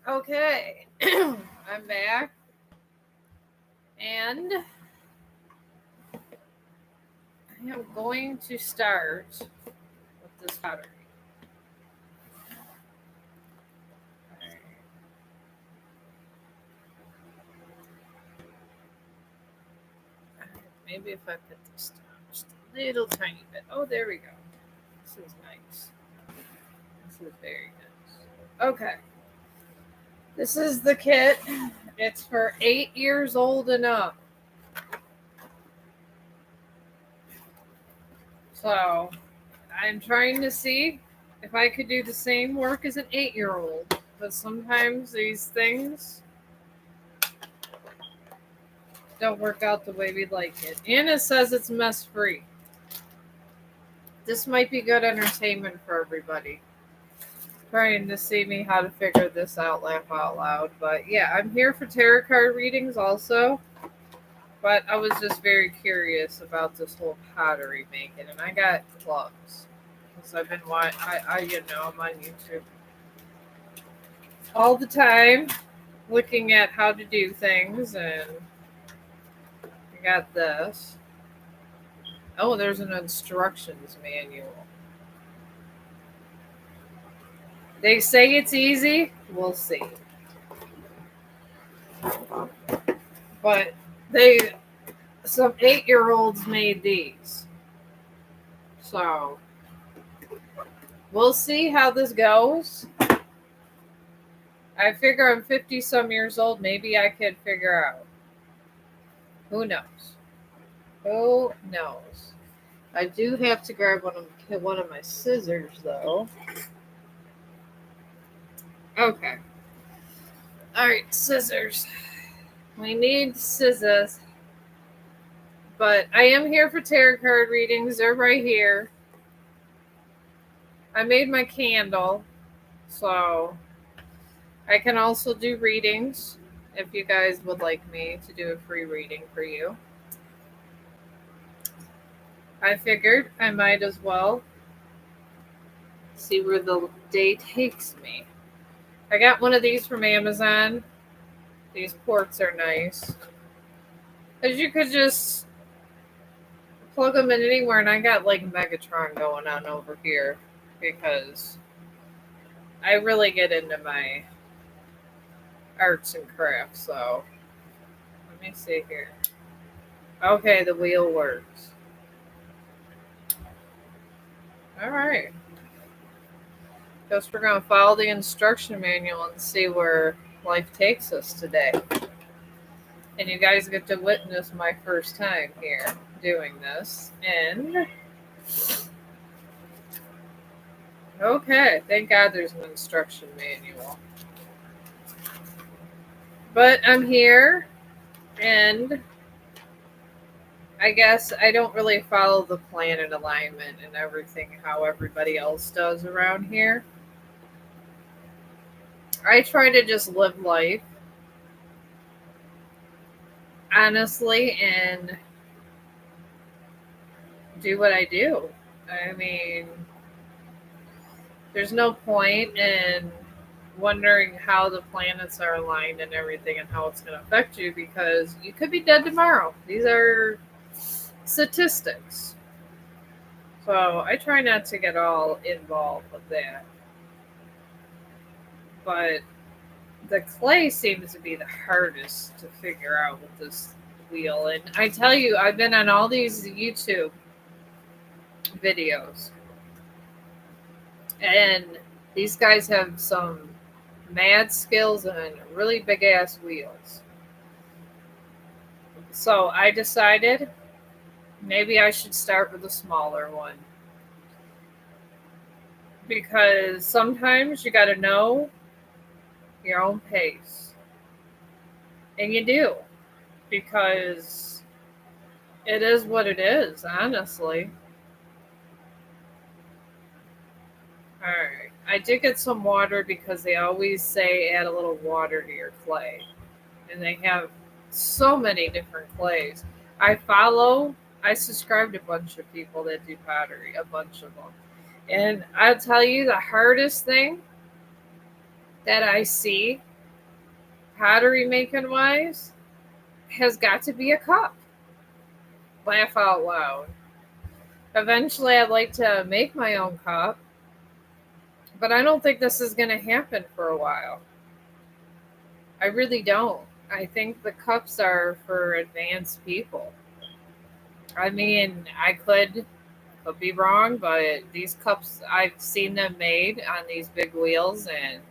Okay, I'm back, and I am going to start with this pottery. Maybe if I put this down just a little tiny bit. Oh, there we go. This is nice. This is very nice. Okay, this is the kit. It's for 8 years old and up. So I'm trying to see if I could do the same work as an 8-year-old. But sometimes these things don't work out the way we'd like it. And it says it's mess free. This might be good entertainment for everybody. Trying to see me how to figure this out, laugh out loud. But yeah, I'm here for tarot card readings also. But I was just very curious about this whole pottery making, and I got gloves because I've been watching. I'm on YouTube all the time, looking at how to do things, and I got this. Oh, there's an instructions manual. They say it's easy. We'll see. But some 8-year-olds made these. So we'll see how this goes. I figure I'm 50 some years old. Maybe I could figure out. Who knows? Who knows? I do have to grab one of my scissors though. Okay. All right, scissors. We need scissors. But I am here for tarot card readings. They're right here. I made my candle, so I can also do readings if you guys would like me to do a free reading for you. I figured I might as well see where the day takes me. I got one of these from Amazon. These ports are nice. Because you could just plug them in anywhere, and I got like Megatron going on over here because I really get into my arts and crafts. So let me see here. Okay, the wheel works. All right. Guess we're going to follow the instruction manual and see where life takes us today. And you guys get to witness my first time here doing this. And okay, thank God there's an instruction manual. But I'm here, and I guess I don't really follow the planet alignment and everything how everybody else does around here. I try to just live life honestly and do what I do. I mean, there's no point in wondering how the planets are aligned and everything and how it's going to affect you because you could be dead tomorrow. These are statistics. So I try not to get all involved with that. But the clay seems to be the hardest to figure out with this wheel. And I tell you, I've been on all these YouTube videos, and these guys have some mad skills and really big ass wheels. So I decided maybe I should start with a smaller one. Because sometimes you got to know your own pace. And you do. Because it is what it is, honestly. Alright. I did get some water because they always say add a little water to your clay. And they have so many different clays. I subscribe to a bunch of people that do pottery, a bunch of them. And I'll tell you the hardest thing that I see pottery making wise, has got to be a cup. Laugh out loud. Eventually, I'd like to make my own cup, but I don't think this is going to happen for a while. I really don't. I think the cups are for advanced people. I mean, I could be wrong, but these cups I've seen them made on these big wheels, and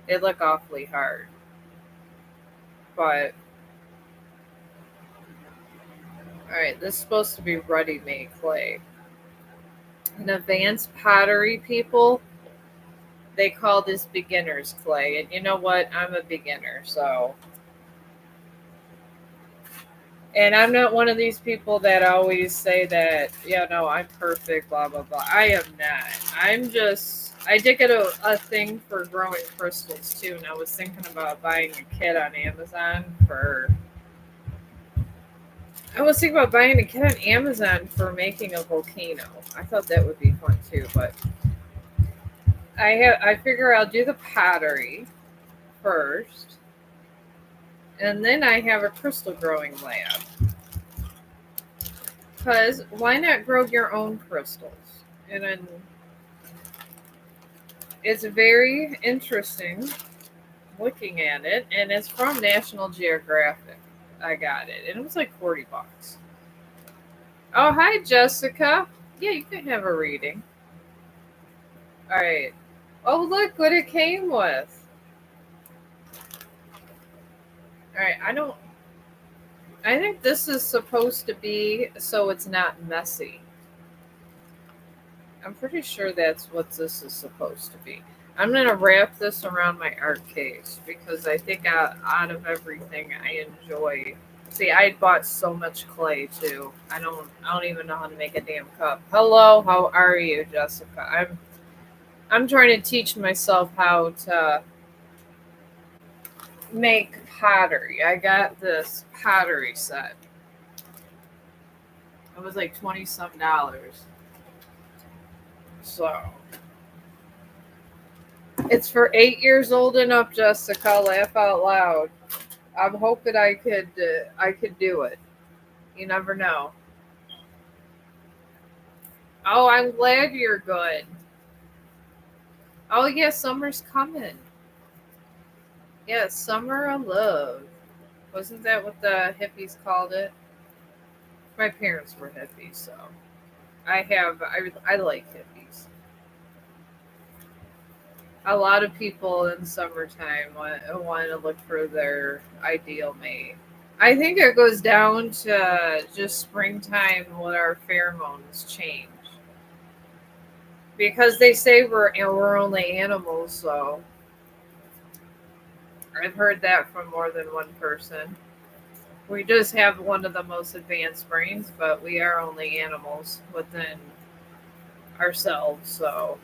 they look awfully hard. But all right, this is supposed to be ready-made clay. And advanced pottery people, they call this beginner's clay. And you know what? I'm a beginner, so. And I'm not one of these people that always say that, yeah, no, I'm perfect, blah, blah, blah. I am not. I did get a thing for growing crystals too. And I was thinking about buying a kit on Amazon for. I was thinking about buying a kit on Amazon for making a volcano. I thought that would be fun too, but I figure I'll do the pottery first, and then I have a crystal growing lab. Because why not grow your own crystals? And then it's very interesting looking at it, and it's from National Geographic. I got it, and it was like $40. Oh, hi, Jessica. Yeah, you can have a reading. All right. Oh, look what it came with. All right, I don't. I think this is supposed to be so it's not messy. I'm pretty sure that's what this is supposed to be. I'm going to wrap this around my art case because I think out of everything I enjoy. See, I bought so much clay too. I don't even know how to make a damn cup. Hello, how are you, Jessica? I'm trying to teach myself how to make pottery. I got this pottery set. It was like 20 some dollars. So it's for 8 years old and up, Jessica. Laugh out loud. I'm hoping I could do it. You never know. Oh, I'm glad you're good. Oh yeah, summer's coming. Yeah, summer of love. Wasn't that what the hippies called it? My parents were hippies, so I like hippies. A lot of people in summertime want to look for their ideal mate. I think it goes down to just springtime when our pheromones change. Because they say we're only animals, so I've heard that from more than one person. We just have one of the most advanced brains, but we are only animals within ourselves. So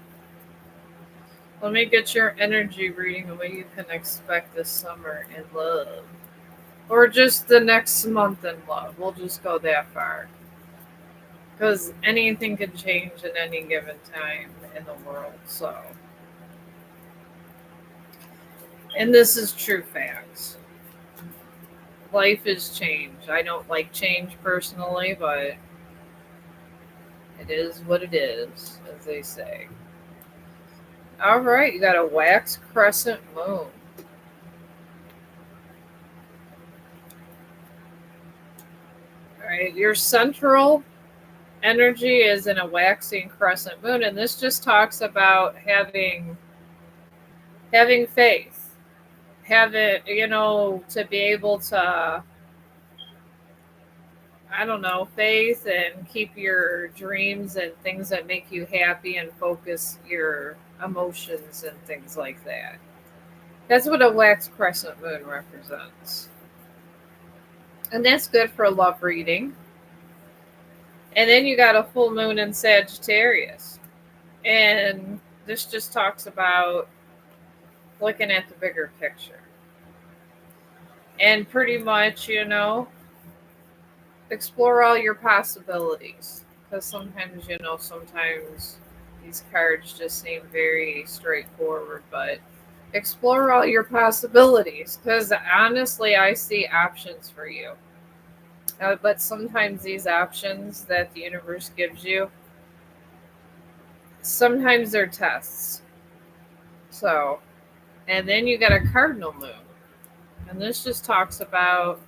let me get your energy reading of what you can expect this summer in love. Or just the next month in love. We'll just go that far. Because anything can change at any given time in the world. So, and this is true facts. Life is change. I don't like change personally, but it is what it is, as they say. All right, you got a wax crescent moon. All right, your central energy is in a waxing crescent moon, and this just talks about having faith, have it, to be able to, I don't know, faith and keep your dreams and things that make you happy and focus your emotions and things like that. That's what a wax crescent moon represents. And that's good for love reading. And then you got a full moon in Sagittarius. And this just talks about looking at the bigger picture. And pretty much, explore all your possibilities. Because sometimes these cards just seem very straightforward, but Explore all your possibilities because honestly, I see options for you. But sometimes these options that the universe gives you, sometimes they're tests. So, and then you got a cardinal moon. And this just talks about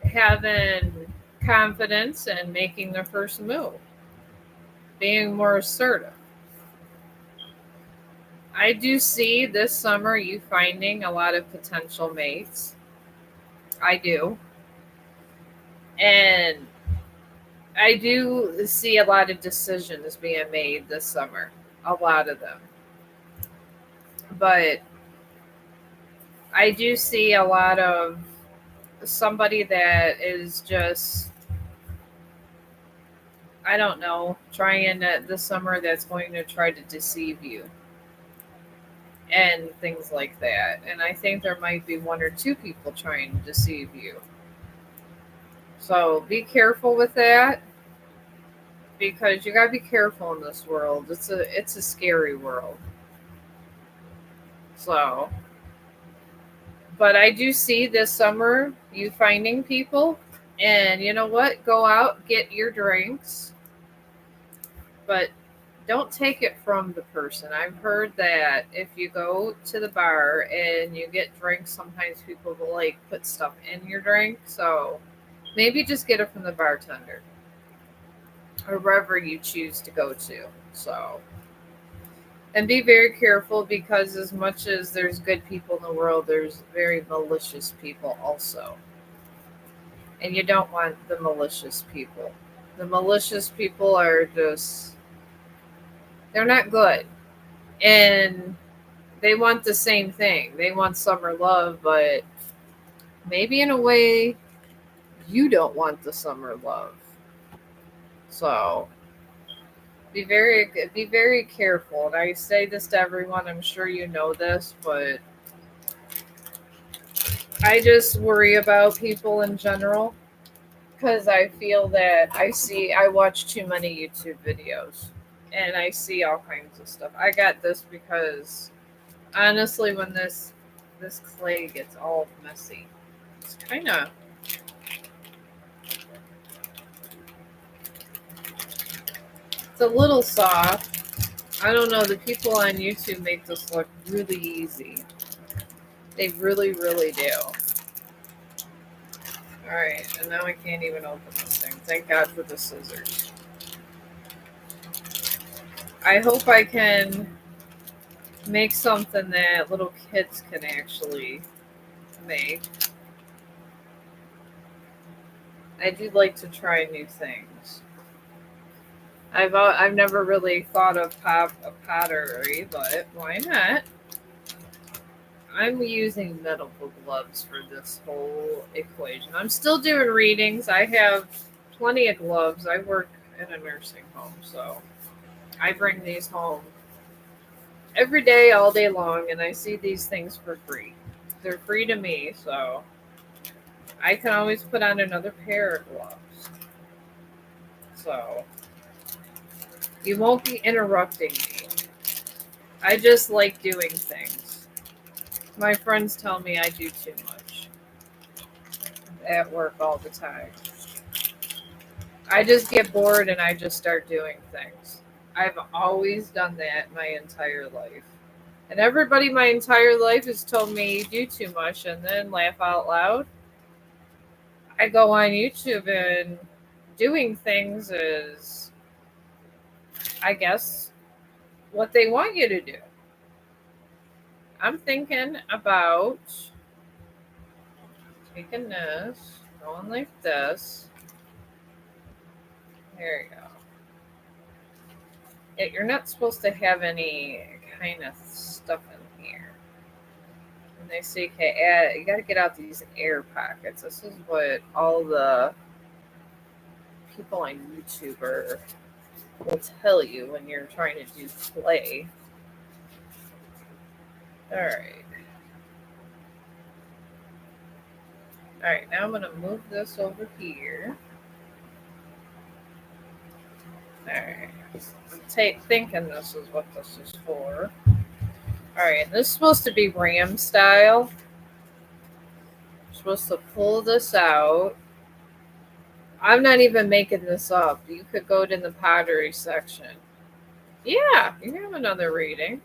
having confidence and making the first move, being more assertive. I do see this summer you finding a lot of potential mates. I do. And I do see a lot of decisions being made this summer. A lot of them. But I do see a lot of somebody that is just, I don't know, trying this summer that's going to try to deceive you and things like that. And I think there might be one or two people trying to deceive you. So be careful with that because you got to be careful in this world. It's a scary world. So, but I do see this summer you finding people, and you know what? Go out, get your drinks, but don't take it from the person. I've heard that if you go to the bar and you get drinks, sometimes people will like put stuff in your drink. So maybe just get it from the bartender or wherever you choose to go to. So, and be very careful because as much as there's good people in the world, there's very malicious people also. And you don't want the malicious people. The malicious people are just, they're not good. And they want the same thing. They want summer love, but maybe in a way you don't want the summer love. So be very careful. And I say this to everyone. I'm sure you know this, but I just worry about people in general because I feel that I watch too many YouTube videos and I see all kinds of stuff. I got this because honestly, when this clay gets all messy, it's kind of, it's a little soft. I don't know. The people on YouTube make this look really easy. They really, really do. All right, and now I can't even open this thing. Thank God for the scissors. I hope I can make something that little kids can actually make. I do like to try new things. I've never really thought of pottery, but why not? I'm using medical gloves for this whole equation. I'm still doing readings. I have plenty of gloves. I work in a nursing home, so I bring these home every day, all day long, and I see these things for free. They're free to me, so I can always put on another pair of gloves. So you won't be interrupting me. I just like doing things. My friends tell me I do too much at work all the time. I just get bored and I just start doing things. I've always done that my entire life. And everybody my entire life has told me you do too much and then laugh out loud. I go on YouTube and doing things is, I guess, what they want you to do. I'm thinking about taking this, going like this. There you go. You're not supposed to have any kind of stuff in here. And they say, okay, you got to get out these air pockets. This is what all the people on YouTube will tell you when you're trying to do clay. All right. All right, now I'm going to move this over here. All right. I'm thinking this is what this is for. Alright, this is supposed to be ram style. You're supposed to pull this out. I'm not even making this up. You could go to the pottery section. Yeah, you can have another reading.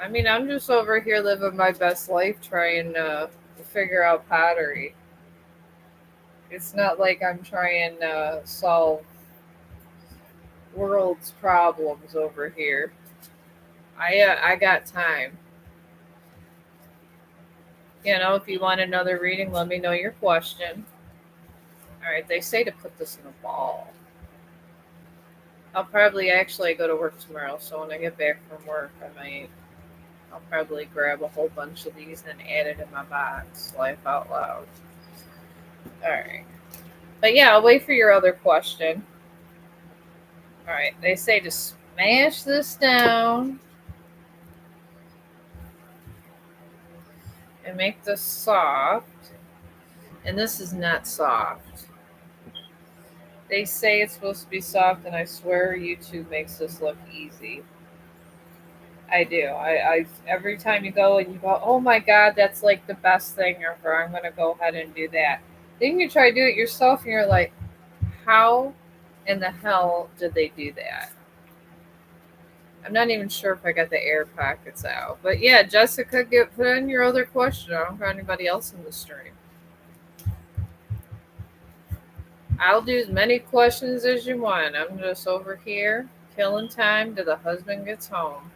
I mean, I'm just over here living my best life trying to figure out pottery. It's not like I'm trying to solve world's problems over here. I got time. You know, if you want another reading, let me know your question. All right, they say to put this in a ball. I'll probably actually go to work tomorrow, so when I get back from work, I'll probably grab a whole bunch of these and add it in my box. Laugh out loud. All right, but yeah, I'll wait for your other question. All right, they say to smash this down and make this soft, and this is not soft. They say it's supposed to be soft, and I swear YouTube makes this look easy. I do. I every time you go and you go, oh my god, that's like the best thing ever. I'm gonna go ahead and do that. Then you try to do it yourself, and you're like, how in the hell did they do that? I'm not even sure if I got the air pockets out. But yeah, Jessica, put in your other question. I don't have anybody else in the stream. I'll do as many questions as you want. I'm just over here killing time till the husband gets home.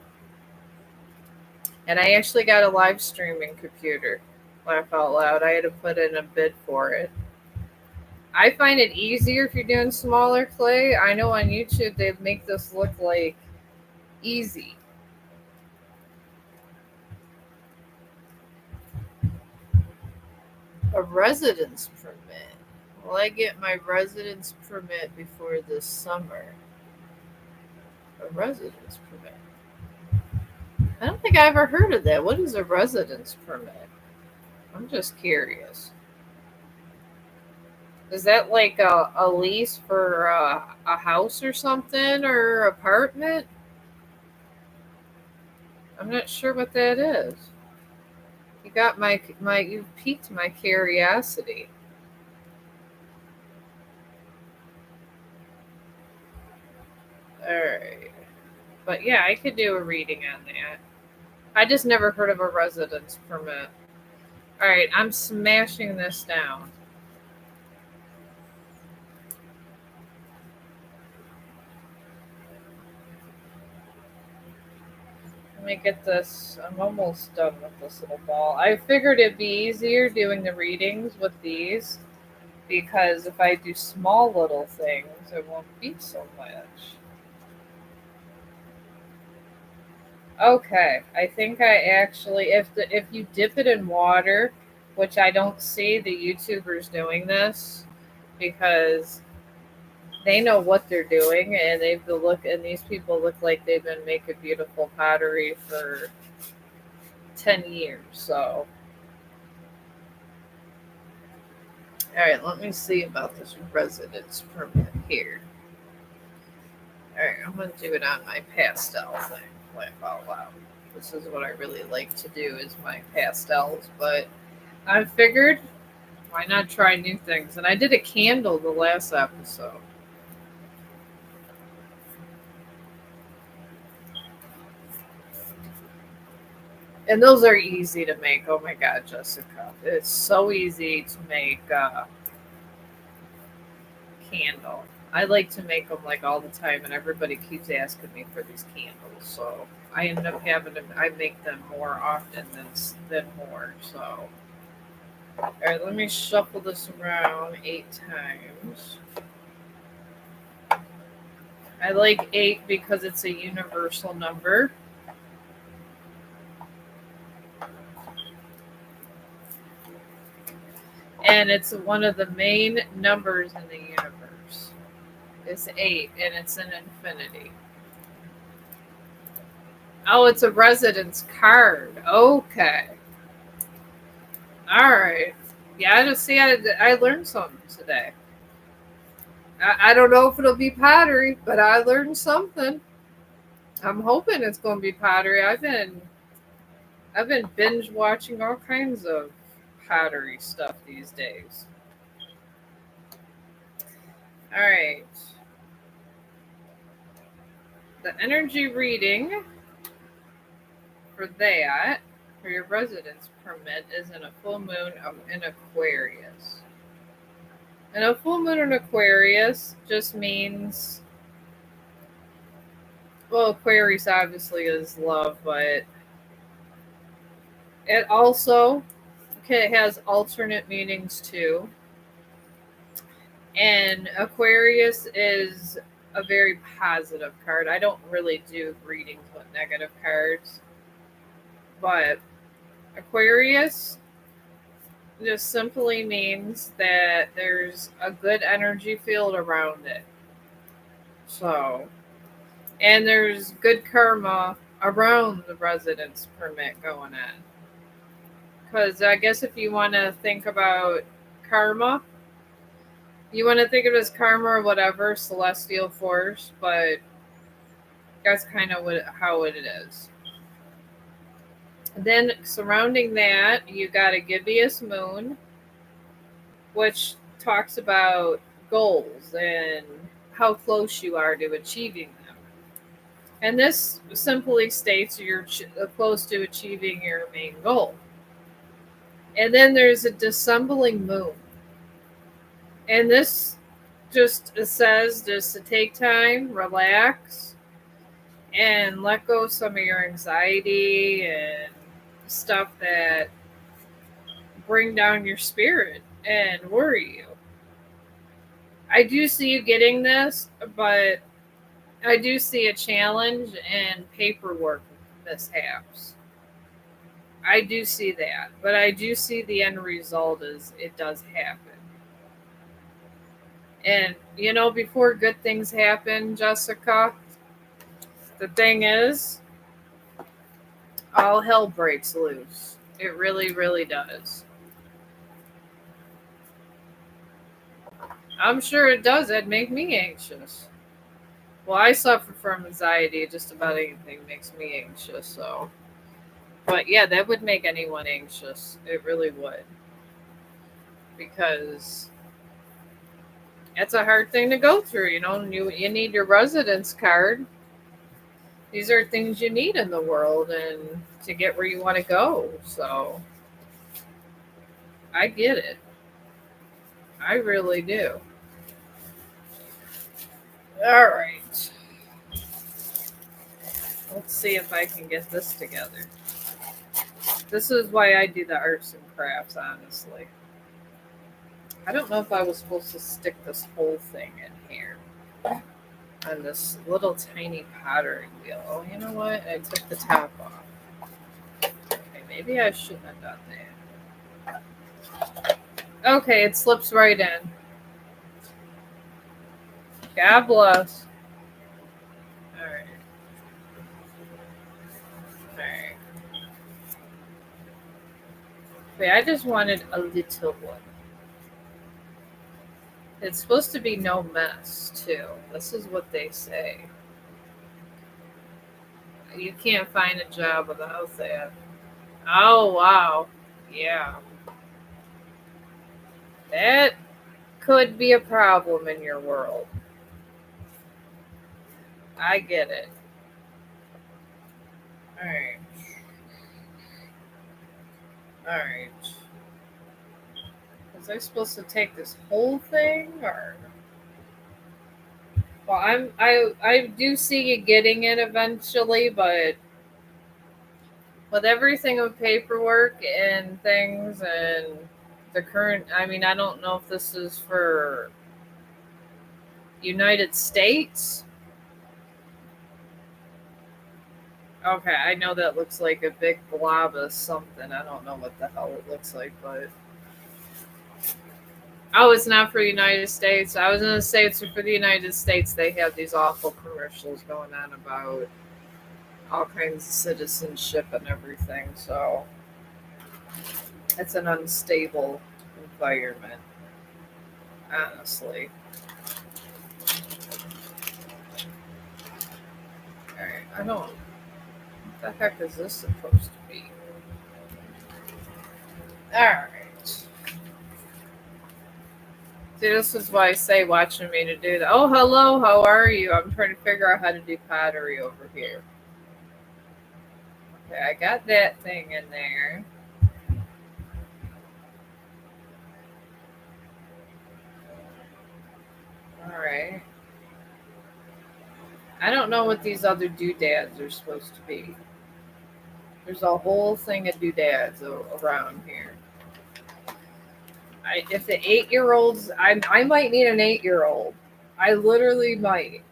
And I actually got a live streaming computer. Laugh out loud. I had to put in a bid for it. I find it easier if you're doing smaller clay. I know on YouTube they make this look like easy. A residence permit. Will I get my residence permit before this summer? A residence permit. I don't think I ever heard of that. What is a residence permit? I'm just curious. Is that like a lease for a house or something or apartment? I'm not sure what that is. You got you piqued my curiosity. All right, but yeah, I could do a reading on that. I just never heard of a residence permit. All right, I'm smashing this down. Let me get this. I'm almost done with this little ball. I figured it'd be easier doing the readings with these because if I do small little things, it won't be so much. Okay, I think I actually if you dip it in water, which I don't see the YouTubers doing this because they know what they're doing and and these people look like they've been making beautiful pottery for 10 years. So all right, let me see about this residence permit here. All right, I'm going to do it on my pastel thing. Laugh out loud. This is what I really like to do is my pastels, but I figured why not try new things? And I did a candle the last episode. And those are easy to make. Oh my god, Jessica. It's so easy to make candle. I like to make them like all the time, and everybody keeps asking me for these candles. So I end up having to. I make them more often than more. So all right, let me shuffle this around 8 times. I like 8 because it's a universal number. And it's one of the main numbers in the universe. It's 8, and it's an infinity. Oh, it's a residence card. Okay. All right. Yeah, I just see. I learned something today. I don't know if it'll be pottery, but I learned something. I'm hoping it's going to be pottery. I've been binge watching all kinds of pottery stuff these days. All right. The energy reading for that, for your residence permit, is in a full moon in Aquarius. And a full moon in Aquarius just means, well, Aquarius obviously is love, but it also has alternate meanings too. And Aquarius is a very positive card. I don't really do readings with negative cards, but Aquarius just simply means that there's a good energy field around it. So, and there's good karma around the residence permit going on. Because I guess if you want to think about karma, you want to think of it as karma or whatever, celestial force, but that's kind of how it is. Then surrounding that, you got a gibbous moon, which talks about goals and how close you are to achieving them. And this simply states you're close to achieving your main goal. And then there's a dissembling moon. And this just says just to take time, relax, and let go of some of your anxiety and stuff that bring down your spirit and worry you. I do see you getting this, but I do see a challenge and paperwork mishaps. I do see that, but I do see the end result is it does happen. And before good things happen, Jessica, the thing is, all hell breaks loose. It really, really does. I'm sure it does. It'd make me anxious. Well, I suffer from anxiety. Just about anything makes me anxious. So, but yeah, that would make anyone anxious. It really would, because it's a hard thing to go through. You need your residence card. These are things you need in the world and to get where you want to go. So, I get it. I really do. All right. Let's see if I can get this together. This is why I do the arts and crafts, honestly. I don't know if I was supposed to stick this whole thing in here on this little tiny pottery wheel. Oh, you know what? I took the top off. Okay, maybe I shouldn't have done that. Okay, it slips right in. God bless. Alright. Alright. Wait, I just wanted a little one. It's supposed to be no mess, too. This is what they say. You can't find a job without that. Oh, wow. Yeah. That could be a problem in your world. I get it. Alright. Alright. Was I supposed to take this whole thing, or? Well, I do see you getting it eventually, but with everything with paperwork and things and the current, I mean, I don't know if this is for United States. Okay, I know that looks like a big blob of something. I don't know what the hell it looks like, but oh, it's not for the United States. I was gonna say it's for the United States. They have these awful commercials going on about all kinds of citizenship and everything. So it's an unstable environment, honestly. All right. I don't. What the heck is this supposed to be? Alright. See, this is why I say watching me to do that. Oh, hello, how are you? I'm trying to figure out how to do pottery over here. Okay, I got that thing in there. Alright. I don't know what these other doodads are supposed to be. There's a whole thing of doodads around here. If the 8-year-olds, I might need an 8-year-old. I literally might.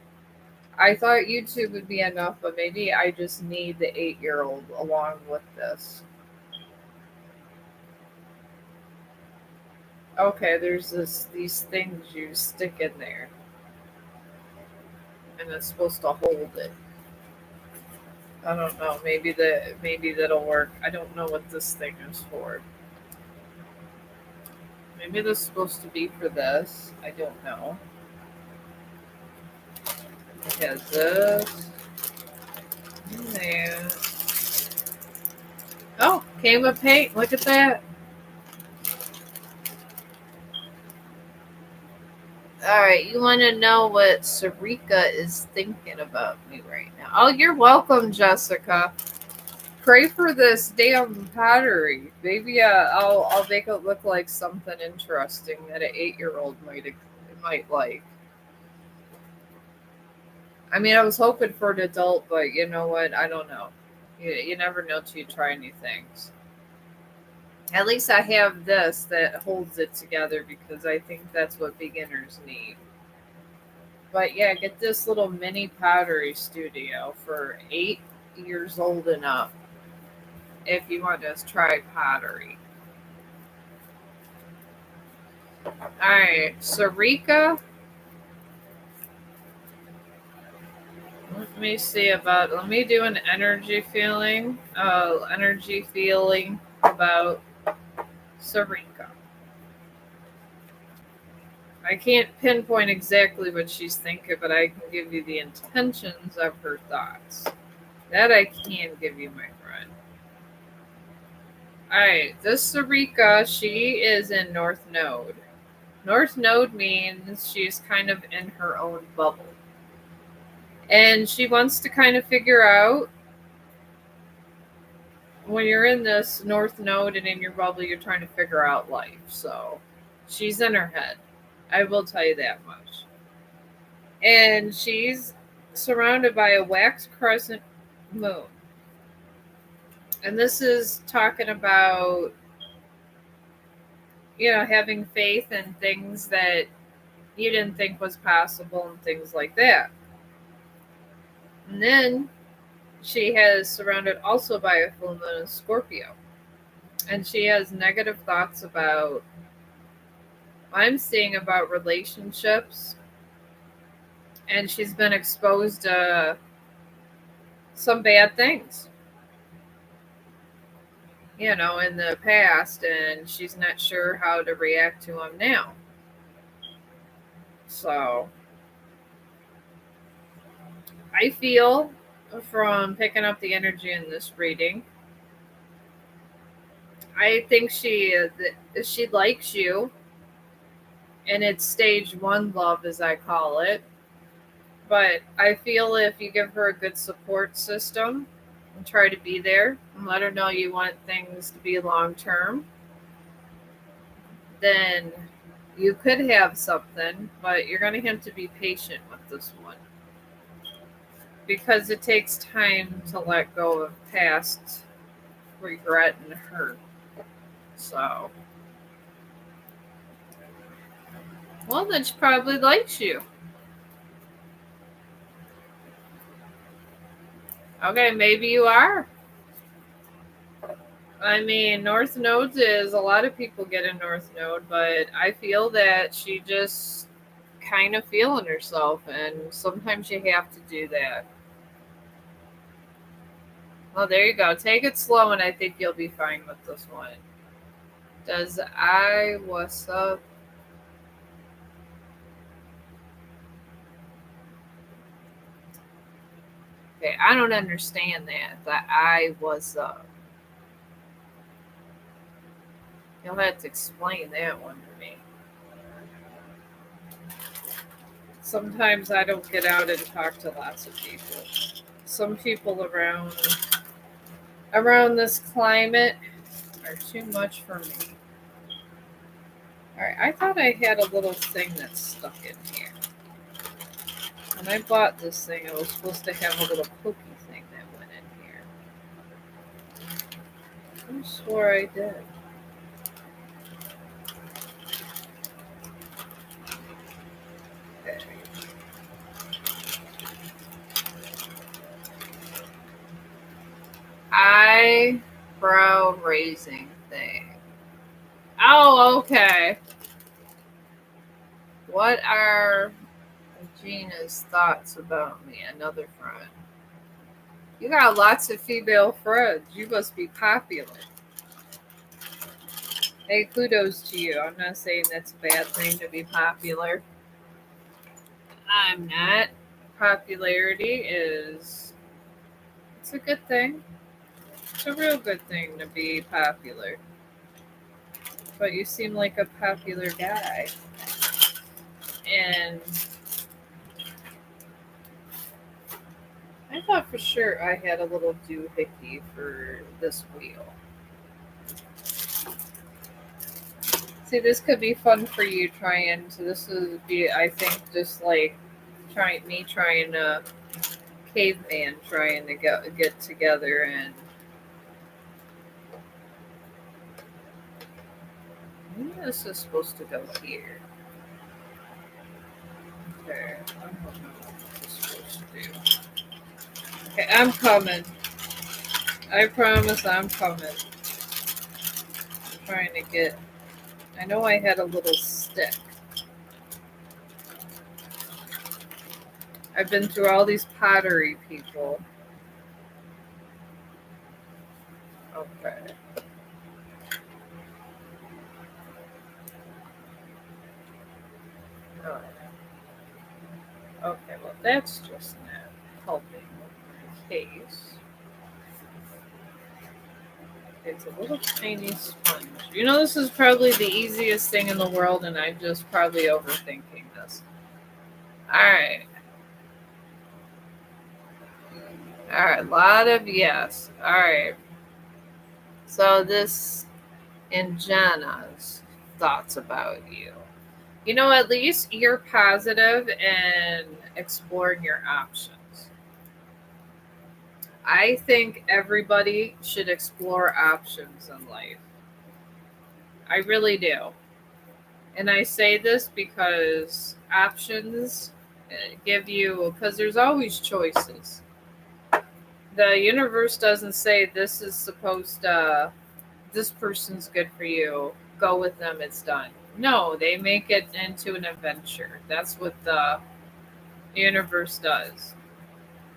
I thought YouTube would be enough, but maybe I just need the 8-year-old along with this. Okay, there's these things you stick in there, and it's supposed to hold it. I don't know. Maybe that'll work. I don't know what this thing is for. Maybe this is supposed to be for this. I don't know. It has this and that. Oh, came with paint. Look at that. Alright, you want to know what Sarika is thinking about me right now? Oh, you're welcome, Jessica. Pray for this damn pottery. Maybe I'll make it look like something interesting that an 8-year-old might like. I mean, I was hoping for an adult, but you know what? I don't know. You never know till you try new things. At least I have this that holds it together because I think that's what beginners need. But yeah, get this little mini pottery studio for 8 years old and up if you want to try pottery. Alright, Sarika. Let me do an energy feeling. Energy feeling about Sarika. I can't pinpoint exactly what she's thinking, but I can give you the intentions of her thoughts. That I can give you, my friend. Alright, this Sarika, she is in North Node. North Node means she's kind of in her own bubble. And she wants to kind of figure out when you're in this North Node and in your bubble, you're trying to figure out life. So she's in her head. I will tell you that much. And she's surrounded by a wax crescent moon. And this is talking about, having faith in things that you didn't think was possible and things like that. And then she has surrounded also by a full moon in Scorpio. And she has negative thoughts about, I'm seeing about relationships. And she's been exposed to some bad things, in the past. And she's not sure how to react to them now. So I feel from picking up the energy in this reading, I think she likes you, and it's stage 1 love, as I call it. But I feel if you give her a good support system and try to be there and let her know you want things to be long term, then you could have something, but you're going to have to be patient with this one because it takes time to let go of past regret and hurt. So, well, then she probably likes you. Okay, maybe you are. I mean, North Nodes is a lot of people get a North Node, but I feel that she just kind of feeling herself, and sometimes you have to do that. Well, there you go. Take it slow, and I think you'll be fine with this one. Does I what's up? Okay, I don't understand that. That I was. You'll have to explain that one to me. Sometimes I don't get out and talk to lots of people. Some people around this climate are too much for me. All right, I thought I had a little thing that's stuck in here. When I bought this thing, I was supposed to have a little cookie thing that went in here. I swore I did. Okay. Eyebrow raising thing. Oh, okay. What are Gina's thoughts about me? Another friend. You got lots of female friends. You must be popular. Hey, kudos to you. I'm not saying that's a bad thing to be popular. I'm not. Popularity is it's a good thing. It's a real good thing to be popular. But you seem like a popular guy. And I thought for sure I had a little doohickey for this wheel. See, this could be fun for you trying to. This would be, I think, just like trying to caveman trying to get together and. Maybe this is supposed to go here. Okay, I don't know what this is supposed to do. Okay, I'm coming. I promise I'm coming. I'm trying to get. I know I had a little stick. I've been through all these pottery people. Okay. Oh, okay, well, that's just not helping with my case. It's a little tiny sponge. You know, this is probably the easiest thing in the world, and I'm just probably overthinking this. Alright. Alright, a lot of yes. Alright. So, this and Jenna's thoughts about you. You know, at least you're positive and exploring your options. I think everybody should explore options in life. I really do. And I say this because options give you, because there's always choices. The universe doesn't say this is supposed to, this person's good for you, go with them, it's done. No, they make it into an adventure. That's what the universe does.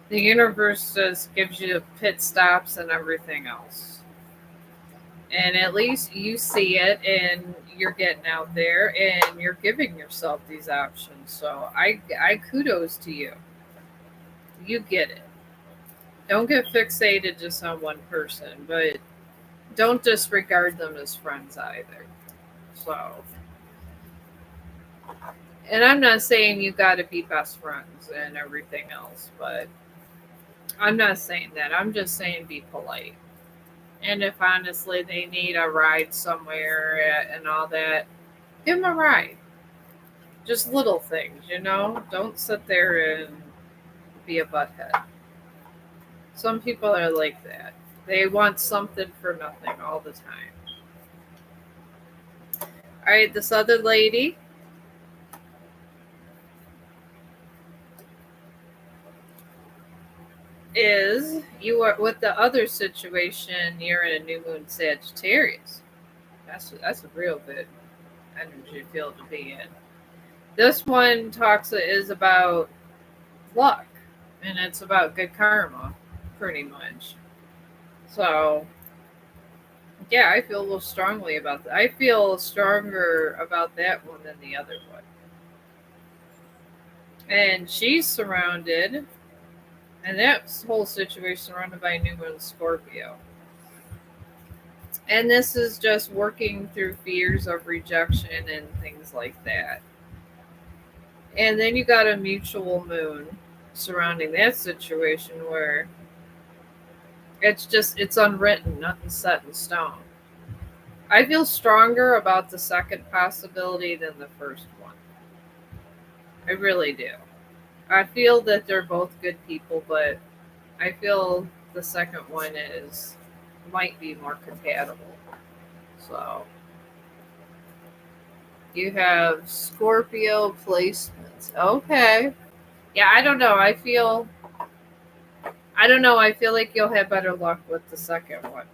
The universe just gives you pit stops and everything else. And at least you see it and you're getting out there and you're giving yourself these options. So I kudos to you. You get it. Don't get fixated just on one person, but don't disregard them as friends either. So, and I'm not saying you got to be best friends and everything else, but I'm not saying that. I'm just saying be polite. And if honestly they need a ride somewhere and all that, give them a ride. Just little things, you know? Don't sit there and be a butthead. Some people are like that. They want something for nothing all the time. All right, this other lady is you are with the other situation. You're in a new moon Sagittarius. That's a real good energy field to be in. This one talks is about luck, and it's about good karma, pretty much. So yeah, I feel a little strongly about that. I feel stronger about that one than the other one. And she's surrounded And that whole situation surrounded by New Moon Scorpio. And this is just working through fears of rejection and things like that. And then you got a mutual moon surrounding that situation where it's unwritten, nothing set in stone. I feel stronger about the second possibility than the first one. I really do. I feel that they're both good people, but I feel the second one is might be more compatible. So you have Scorpio placements. Okay. Yeah, I don't know. I don't know. I feel like you'll have better luck with the second one.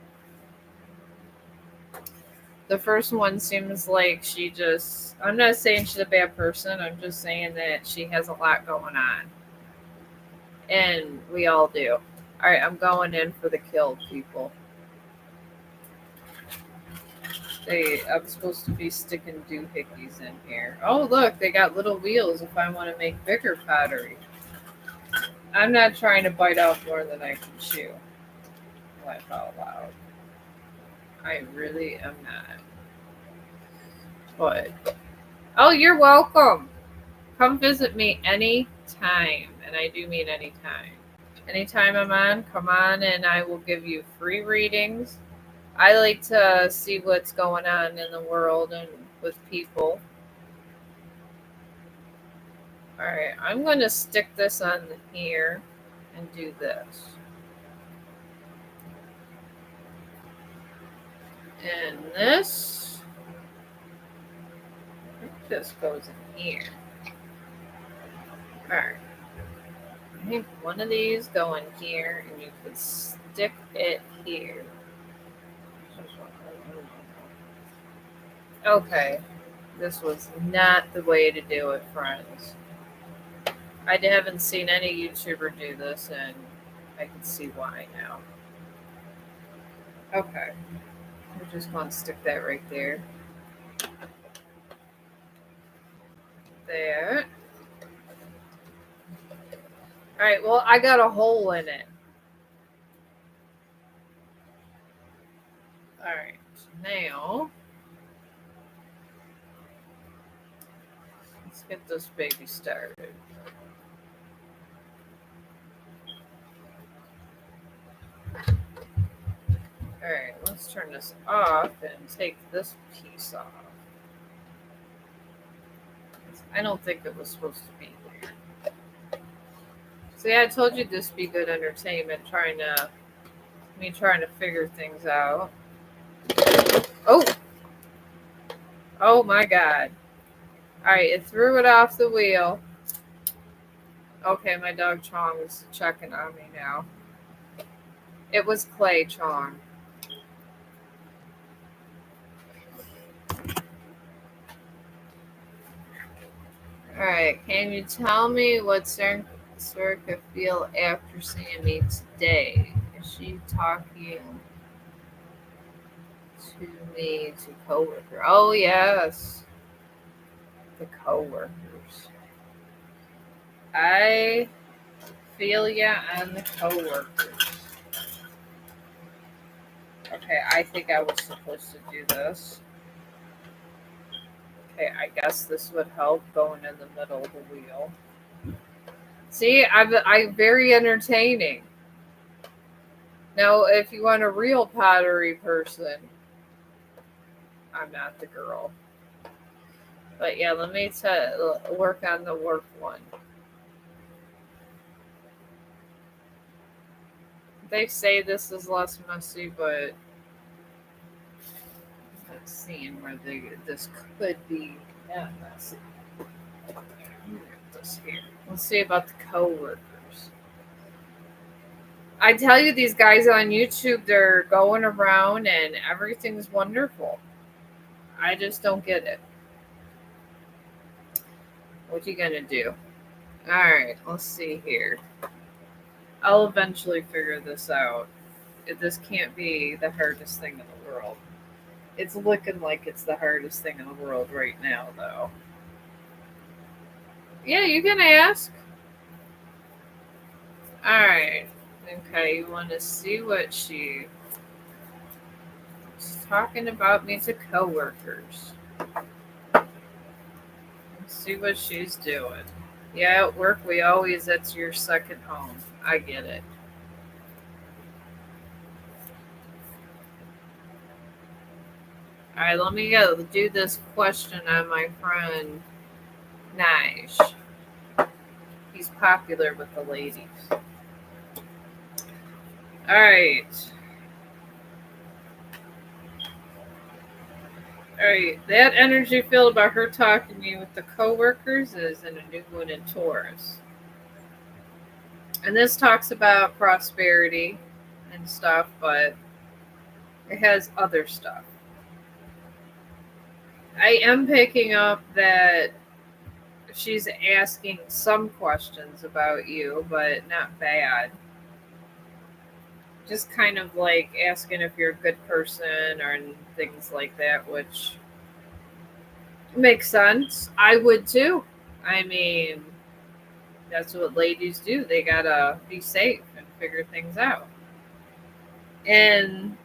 The first one seems like I'm not saying she's a bad person. I'm just saying that she has a lot going on. And we all do. All right, I'm going in for the kill, people. I'm supposed to be sticking doohickeys in here. Oh, look, they got little wheels if I want to make bigger pottery. I'm not trying to bite off more than I can chew. Laugh out loud. I really am not. But, oh, you're welcome. Come visit me anytime. And I do mean anytime. Anytime I'm on, come on and I will give you free readings. I like to see what's going on in the world and with people. Alright, I'm going to stick this on here and do this. And this goes in here. Alright. I think one of these go in here and you could stick it here. Okay. This was not the way to do it, friends. I haven't seen any YouTuber do this, and I can see why now. Okay. We're just going to stick that right there. There. Alright, well, I got a hole in it. Alright, now let's get this baby started. Alright, let's turn this off and take this piece off. I don't think it was supposed to be there. See, I told you this would be good entertainment, trying to figure things out. Oh! Oh my god. Alright, it threw it off the wheel. Okay, my dog Chong is checking on me now. It was Clay Chong. Alright, can you tell me what Circa feel after seeing me today? Is she talking to me, to coworker? Oh yes, the coworkers. I feel ya on the coworkers. Okay, I think I was supposed to do this. Okay, I guess this would help going in the middle of the wheel. See, I'm very entertaining. Now, if you want a real pottery person, I'm not the girl. But yeah, let me work on the work one. They say this is less messy, but I'm not seeing where this could be not messy. This here. Let's see about the coworkers. I tell you, these guys on YouTube, they're going around and everything's wonderful. I just don't get it. What you gonna do? Alright, let's see here. I'll eventually figure this out. This can't be the hardest thing in the world. It's looking like it's the hardest thing in the world right now, though. Yeah, you can ask. Alright. Okay, you want to see what she's talking about me to coworkers. Let's see what she's doing. Yeah, at work that's your second home. I get it. Alright, let me go do this question on my friend Nige. He's popular with the ladies. Alright. Alright, that energy field about her talking to you with the coworkers is in a new moon in Taurus. And this talks about prosperity and stuff, but it has other stuff. I am picking up that she's asking some questions about you, but not bad. Just kind of like asking if you're a good person or things like that, which makes sense. I would too. I mean, that's what ladies do. They gotta be safe and figure things out. And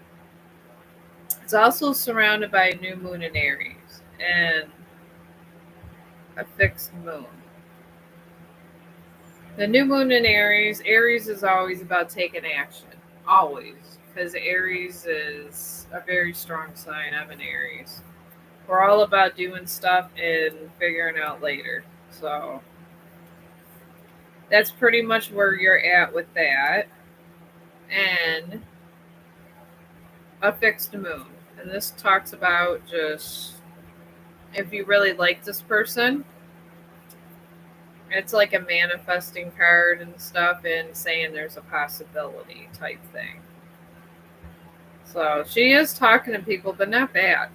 it's also surrounded by a new moon in Aries and a fixed moon. The new moon in Aries is always about taking action. Always. Because Aries is a very strong sign. I'm an Aries. We're all about doing stuff and figuring out later. So that's pretty much where you're at with that. And a fixed moon. And this talks about just if you really like this person, it's like a manifesting card and stuff and saying there's a possibility type thing. So she is talking to people, but not bad.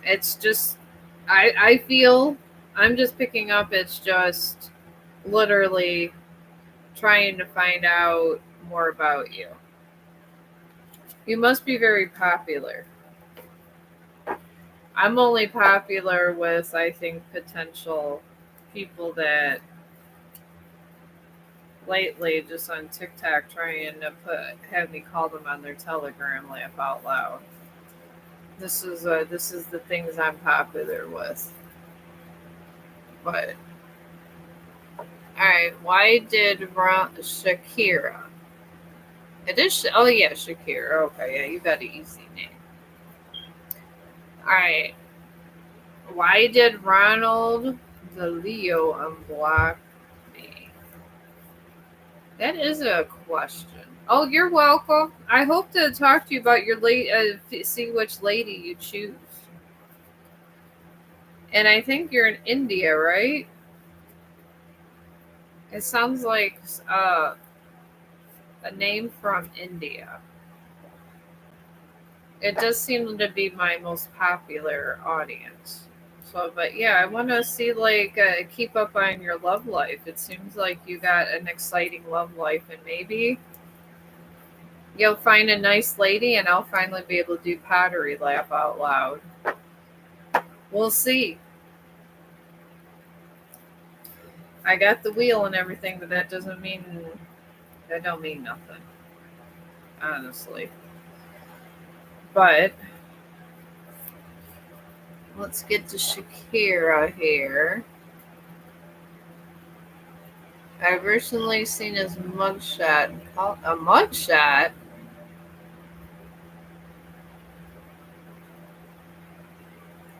It's just, I feel, I'm just picking up, it's just literally trying to find out more about you. You must be very popular. I'm only popular with, I think, potential people that lately just on TikTok trying to have me call them on their Telegram laugh out loud. This is the things I'm popular with. But all right, why did Shakira? It is. Oh yeah, Shakira. Okay, yeah, you got an easy name. All right, why did Ronald the Leo unblock me? That is a question. Oh, you're welcome. I hope to talk to you about your see which lady you choose. And I think you're in India, right? It sounds like a name from India. It does seem to be my most popular audience. So, but yeah, I want to see keep up on your love life. It seems like you got an exciting love life, and maybe you'll find a nice lady, and I'll finally be able to do pottery laugh out loud. We'll see. I got the wheel and everything, but that don't mean nothing, honestly. But let's get to Shakira here. I've recently seen his mugshot. A mugshot?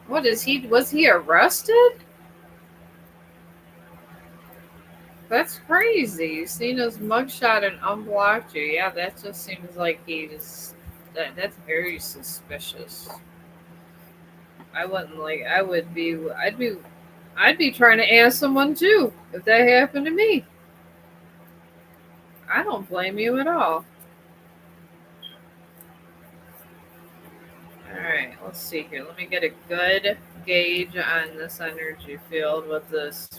What is he? Was he arrested? That's crazy. You've seen his mugshot and unblocked you. Yeah, that just seems like that's very suspicious. I wouldn't like. I would be. I'd be trying to ask someone too if that happened to me. I don't blame you at all. All right, let's see here. Let me get a good gauge on this energy field with this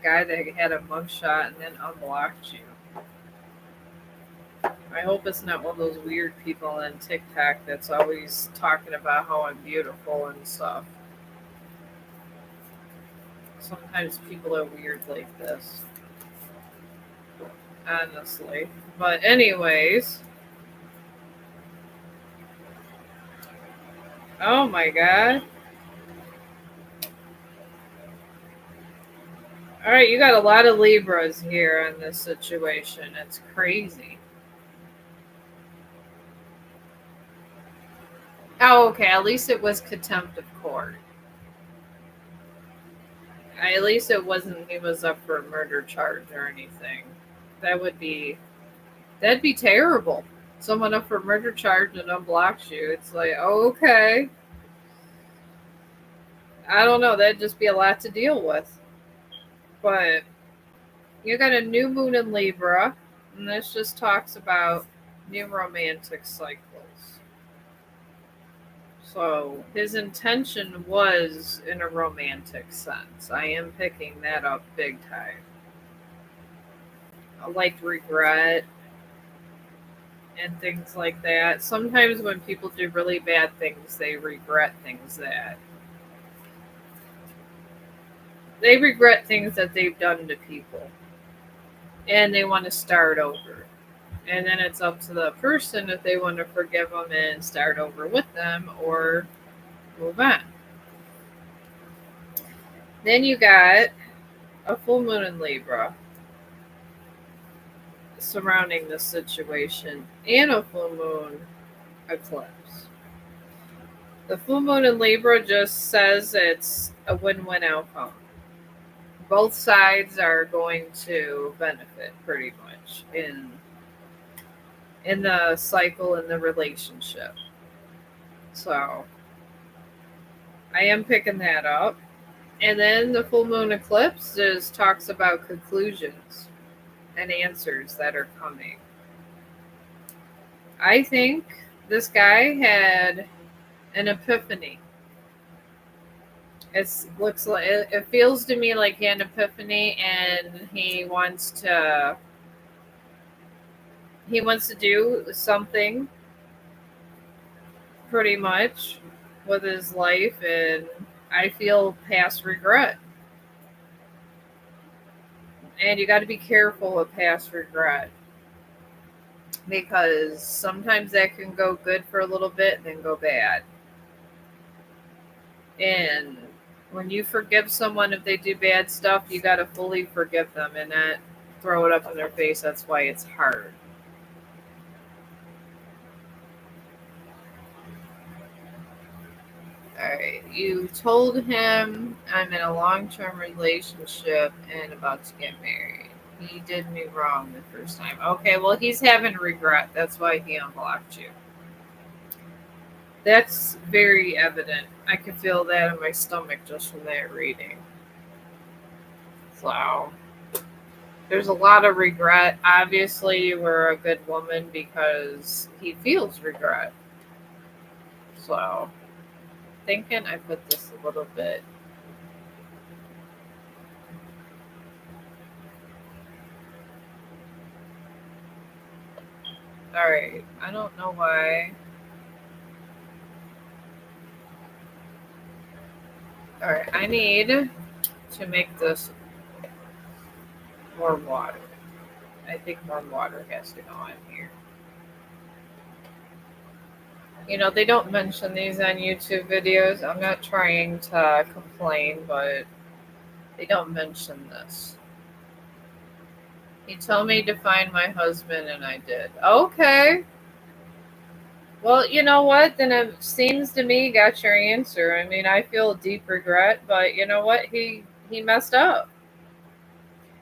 guy that had a mugshot and then unblocked you. I hope it's not one of those weird people on TikTok that's always talking about how I'm beautiful and stuff. Sometimes people are weird like this. honestly. But anyways, oh my god. All right, you got a lot of Libras here in this situation. It's crazy. Oh, okay. At least it was contempt of court. At least it wasn't he was up for a murder charge or anything. That would be that'd be terrible. Someone up for a murder charge and unblocks you. It's like, oh, okay. I don't know. That'd just be a lot to deal with. But you got a new moon in Libra, and this just talks about new romantic cycles. So his intention was in a romantic sense. I am picking that up big time. I like regret and things like that. Sometimes when people do really bad things, they regret things that they've done to people, and they want to start over. And then it's up to the person if they want to forgive them and start over with them or move on. Then you got a full moon in Libra surrounding this situation and a full moon eclipse. The full moon in Libra just says it's a win-win outcome. Both sides are going to benefit pretty much in the cycle in the relationship. So I am picking that up. And then the full moon eclipse just talks about conclusions and answers that are coming. I think this guy had an epiphany. It feels to me like he had an epiphany, and he wants to do something pretty much with his life, and I feel past regret. And you got to be careful with past regret because sometimes that can go good for a little bit and then go bad. And when you forgive someone if they do bad stuff, you got to fully forgive them and not throw it up in their face. That's why it's hard. Alright, you told him I'm in a long-term relationship and about to get married. He did me wrong the first time. Okay, well, he's having regret. That's why he unblocked you. That's very evident. I can feel that in my stomach just from that reading. So, there's a lot of regret. Obviously, you were a good woman because he feels regret. So, thinking I put this a little bit. Alright, I don't know why. Alright, I need to make this more water. I think more water has to go in here. You know, they don't mention these on YouTube videos. I'm not trying to complain, but they don't mention this. He told me to find my husband, and I did. Okay. Well, you know what? Then it seems to me you got your answer. I mean, I feel deep regret, but you know what? He messed up.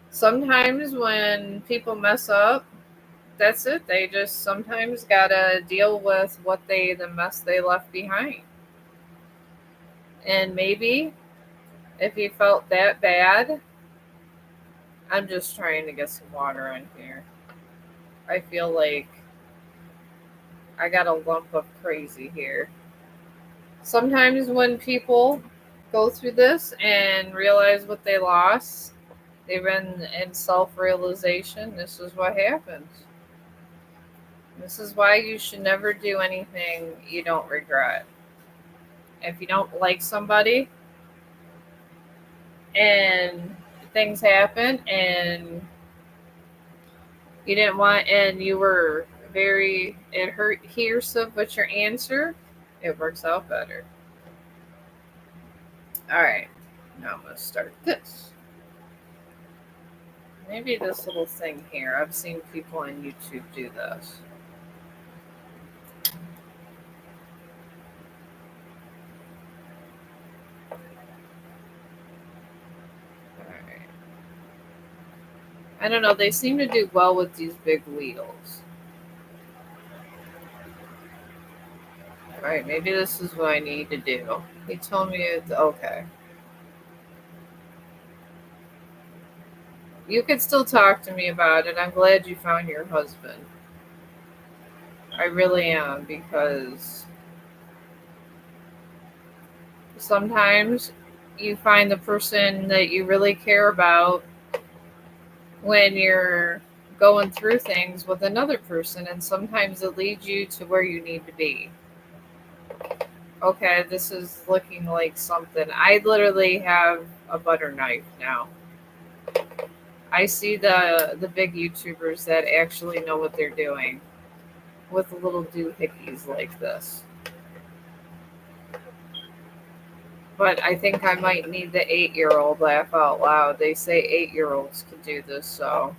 Sometimes when people mess up, that's it. They just sometimes gotta deal with the mess they left behind. And maybe if he felt that bad, I'm just trying to get some water in here. I feel like I got a lump of crazy here. Sometimes when people go through this and realize what they lost, they've been in self-realization. This is what happens. This is why you should never do anything you don't regret. If you don't like somebody and things happen and You didn't want, and you were very adhesive with your answer. It works out better. All right, now I'm going to start this. Maybe this little thing here. I've seen people on YouTube do this. All right. I don't know. They seem to do well with these big wheels. All right, maybe this is what I need to do. He told me it's okay. You could still talk to me about it. I'm glad you found your husband. I really am, because sometimes you find the person that you really care about when you're going through things with another person, and sometimes it leads you to where you need to be. Okay, this is looking like something. I literally have a butter knife now. I see the big YouTubers that actually know what they're doing with little doohickeys like this. But I think I might need the 8-year-old. Laugh out loud. They say 8-year-olds can do this, so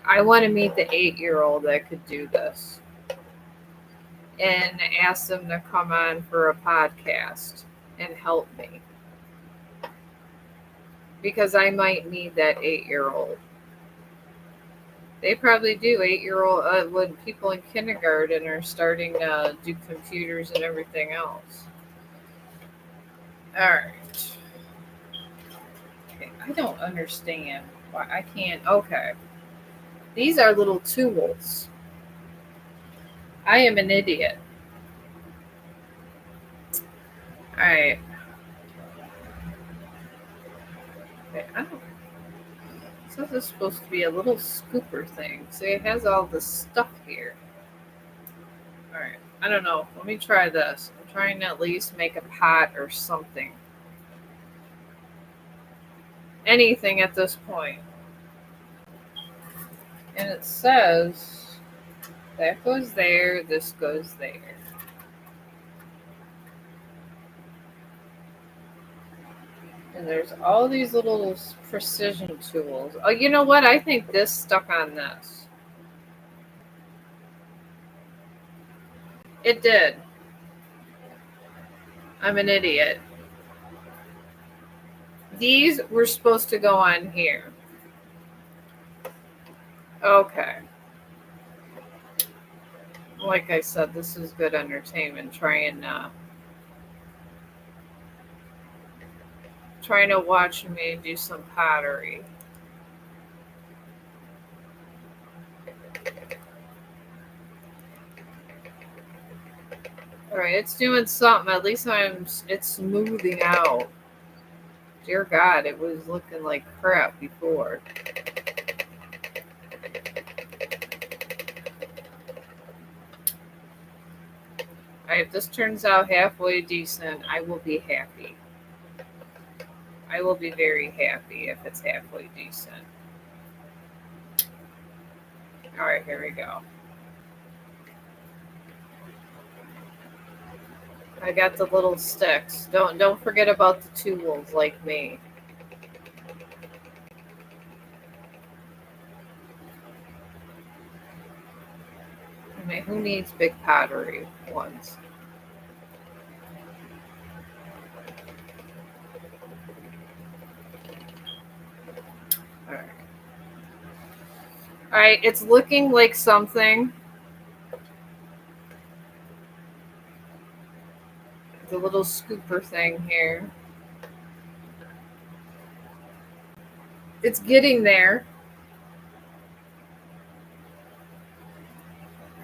I want to meet the 8-year-old that could do this and ask them to come on for a podcast and help me, because I might need that 8-year-old. They probably do. 8-year-old when people in kindergarten are starting to do computers and everything else. All right. Okay, I don't understand why I can't. Okay, these are little tools. I am an idiot. All right. Okay, I don't. So this is supposed to be a little scooper thing. See, it has all this stuff here. All right. I don't know. Let me try this. I'm trying to at least make a pot or something. Anything at this point. And it says that goes there, this goes there. And there's all these little precision tools. Oh, you know what? I think this stuck on this. It did. I'm an idiot. These were supposed to go on here. Okay. Like I said, this is good entertainment. Trying to watch me do some pottery. All right, it's doing something. At least it's smoothing out. Dear God, it was looking like crap before. All right, if this turns out halfway decent, I will be happy. I will be very happy if it's halfway decent. All right, here we go. I got the little sticks. Don't forget about the tools like me. I mean, who needs big pottery ones? All right. All right, it's looking like something. The little scooper thing here. It's getting there.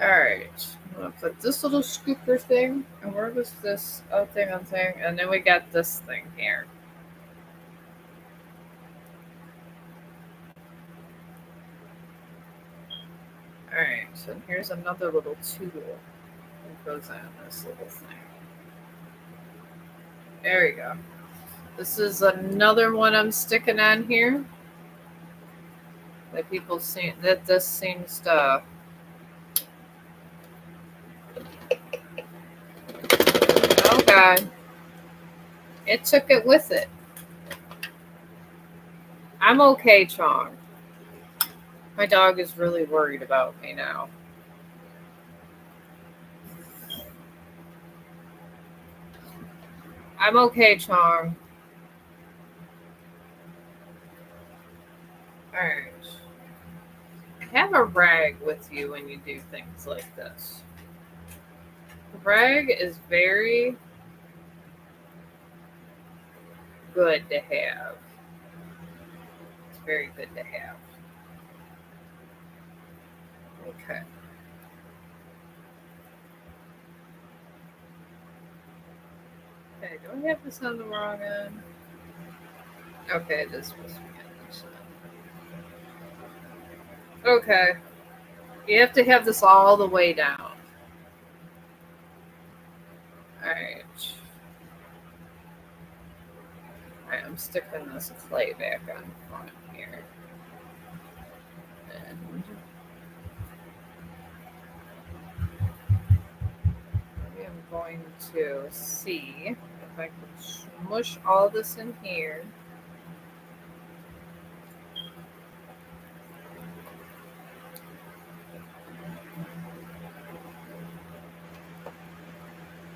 All right. I'm gonna put this little scooper thing. And where was this? Oh, thing on thing. And then we got this thing here. All right. So here's another little tool that goes on this little thing. There we go. This is another one I'm sticking on here. that people seem that this seems to. Oh God, it took it with it. I'm okay, Chong. My dog is really worried about me now. I'm okay, Chong. All right. Have a rag with you when you do things like this. The rag is very good to have. It's very good to have. Okay. Okay, do I have this on the wrong end? Okay, it is supposed to be on this end. Okay. You have to have this all the way down. Alright. Alright, I'm sticking this clay back on front here. And I'm going to see if I can smush all this in here.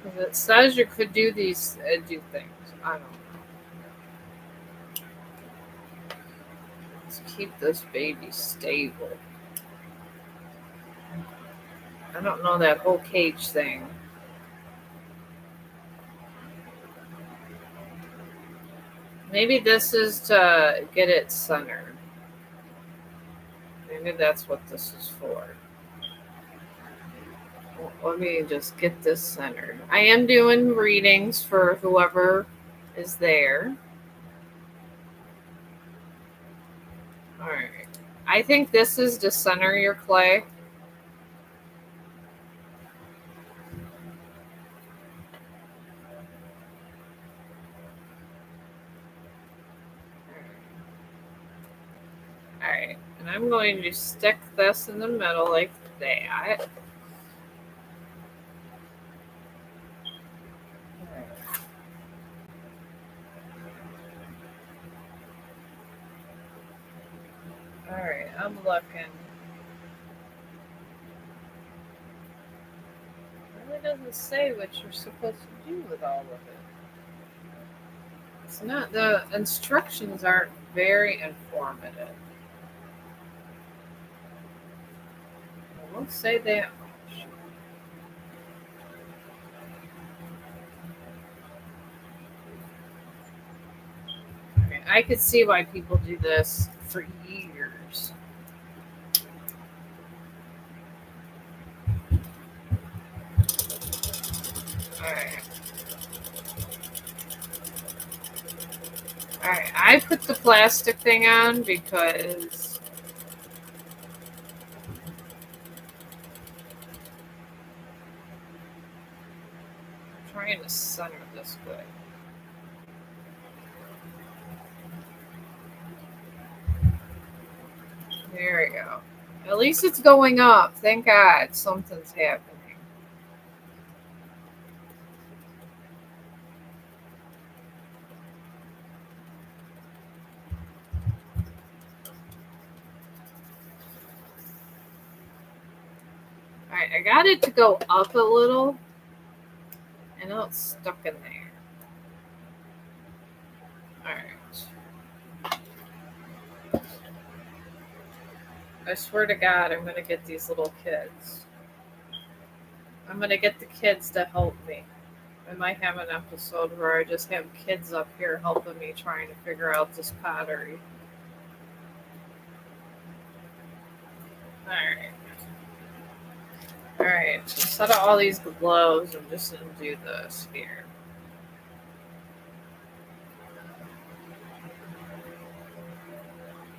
Because it says you could do these, do things. I don't know. Let's keep this baby stable. I don't know that whole cage thing. Maybe this is to get it centered. Maybe that's what this is for. Well, let me just get this centered. I am doing readings for whoever is there. Alright. I think this is to center your clay. Alright. And I'm going to stick this in the middle like that. Alright, I'm looking. It really doesn't say what you're supposed to do with all of it. It's not, the instructions aren't very informative. I won't say that much. Okay, I could see why people do this for years. Alright. Alright, I put the plastic thing on because I'm trying to center this good. There we go. At least it's going up. Thank God something's happening. Alright, I got it to go up a little. And now it's stuck in there. Alright. I swear to God, I'm going to get these little kids. I'm going to get the kids to help me. I might have an episode where I just have kids up here helping me trying to figure out this pottery. Alright. Alright, instead of all these gloves, I'm just going to do this here.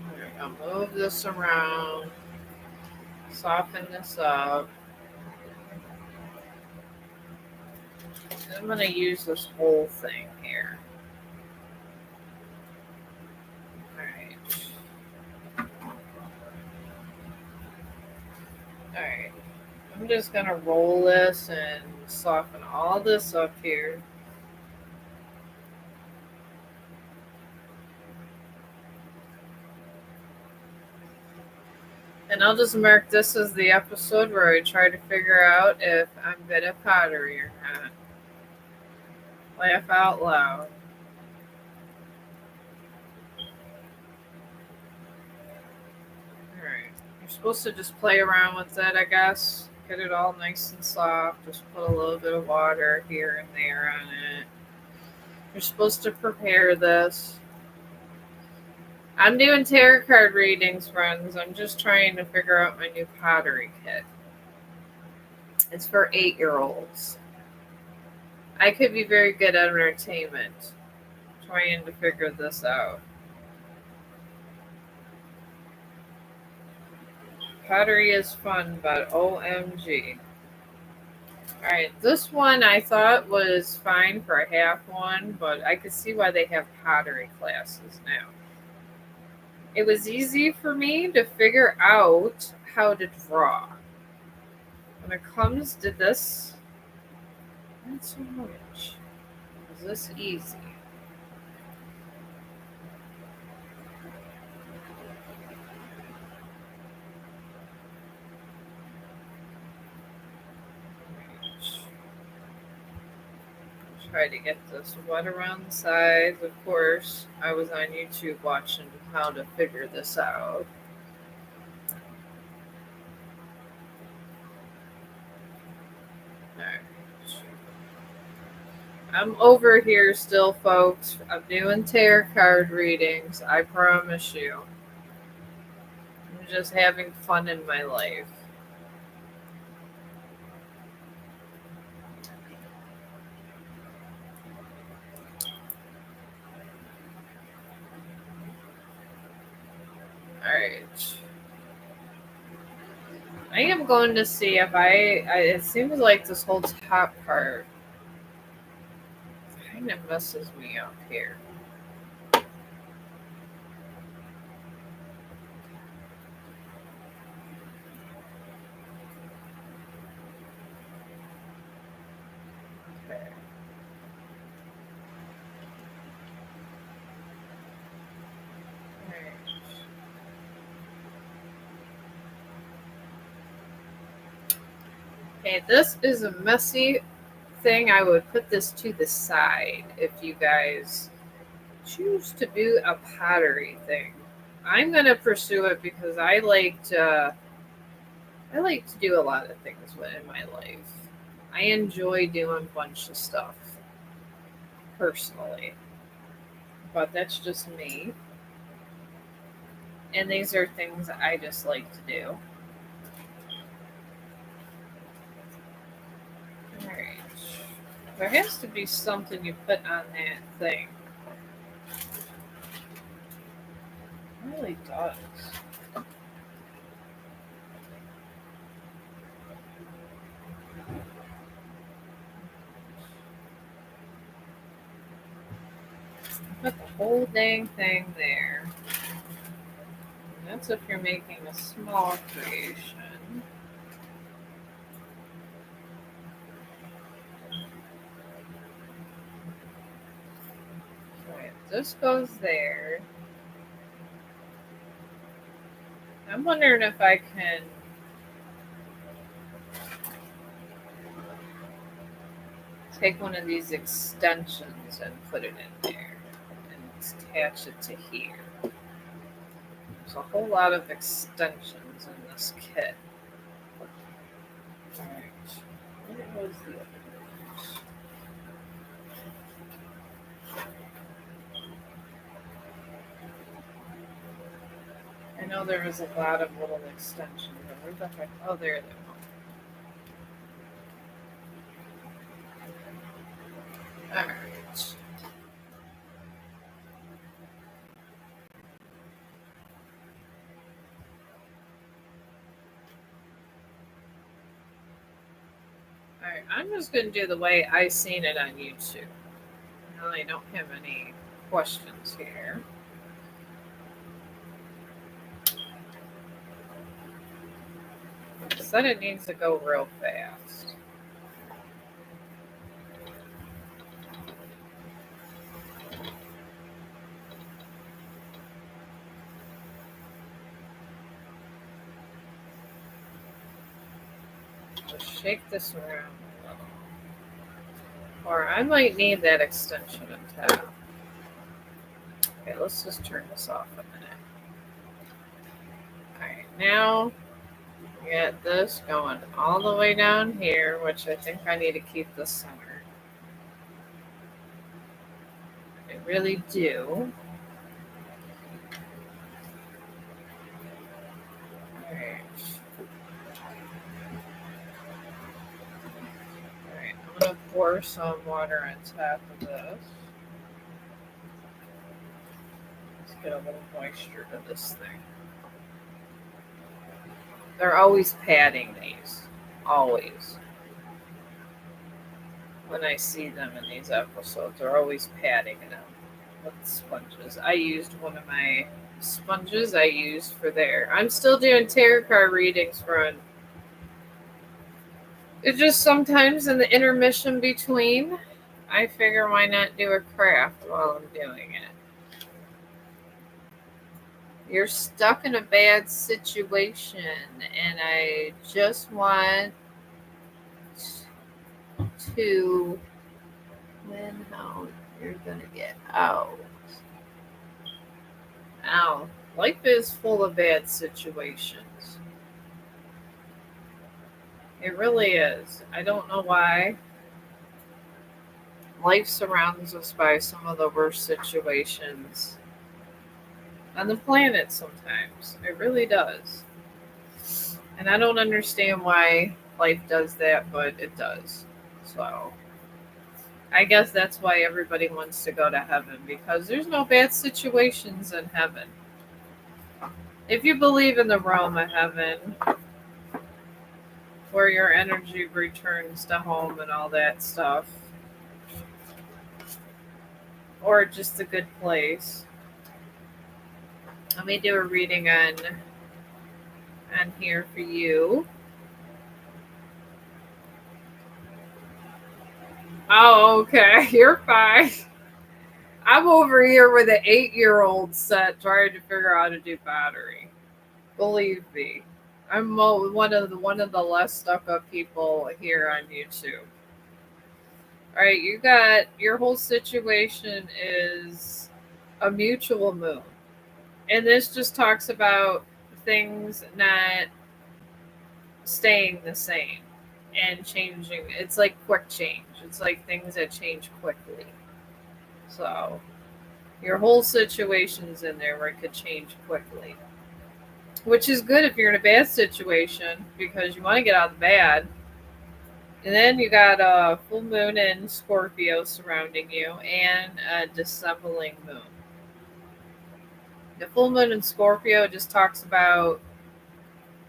Alright, I'll move this around. Soften this up. I'm going to use this whole thing here. Alright. just going to roll this and soften all this up here. And I'll just mark this as the episode where I try to figure out if I'm good at pottery or not. Laugh out loud. Alright. You're supposed to just play around with it, I guess. Get it all nice and soft. Just put a little bit of water here and there on it. You're supposed to prepare this. I'm doing tarot card readings, friends. I'm just trying to figure out my new pottery kit. It's for 8-year-olds. I could be very good at entertainment trying to figure this out. Pottery is fun, but OMG. Alright, this one I thought was fine for a half one, but I could see why they have pottery classes now. It was easy for me to figure out how to draw. When it comes to this, not so much. Is this easy? Try to get this wet around the sides. Of course, I was on YouTube watching how to figure this out. Alright. I'm over here still, folks. I'm doing tarot card readings. I promise you. I'm just having fun in my life. Alright. I am going to see if it seems like this whole top part kind of messes me up here. Okay. Alright. Okay, this is a messy thing. I would put this to the side if you guys choose to do a pottery thing. I'm gonna pursue it because I like to do a lot of things in my life. I enjoy doing a bunch of stuff personally, but that's just me. And these are things I just like to do. Alright. There has to be something you put on that thing. It really does. Put the whole dang thing there. And that's if you're making a small creation. Right, this goes there. I'm wondering if I can take one of these extensions and put it in there and attach it to here. There's a whole lot of extensions in this kit. Alright, where was the other ones? I know there was a lot of little extensions. Where the heck? Oh, there they are. Alright. Alright, I'm just going to do the way I seen it on YouTube. Now I don't have any questions here. said it needs to go real fast. Let's shake this around a little. Or I might need that extension and tab. Okay, let's just turn this off a minute. Alright, now get this going all the way down here, which I think I need to keep the center. I really do. Alright. Alright, I'm going to pour some water on top of this. Let's get a little moisture to this thing. They're always padding these. Always. When I see them in these episodes, they're always padding them with sponges. I used one of my sponges I used for there. I'm still doing tarot card readings for it's just sometimes in the intermission between, I figure why not do a craft while I'm doing it. You're stuck in a bad situation, and I just want to when how you're gonna get out. Ow. Life is full of bad situations. It really is. I don't know why. Life surrounds us by some of the worst situations on the planet sometimes. It really does. And I don't understand why life does that, but it does. So I guess that's why everybody wants to go to heaven, because there's no bad situations in heaven. If you believe in the realm of heaven, where your energy returns to home and all that stuff, or just a good place. Let me do a reading on here for you. Oh, okay. You're fine. I'm over here with an 8-year-old set trying to figure out how to do pottery. Believe me, I'm one of the less stuck up people here on YouTube. All right, you got your whole situation is a mutual moon, and this just talks about things not staying the same and changing. It's like quick change. It's like things that change quickly. So your whole situation's in there where it could change quickly, which is good if you're in a bad situation because you want to get out of the bad. And then you got a full moon in Scorpio surrounding you and a dissembling moon. The full moon in Scorpio just talks about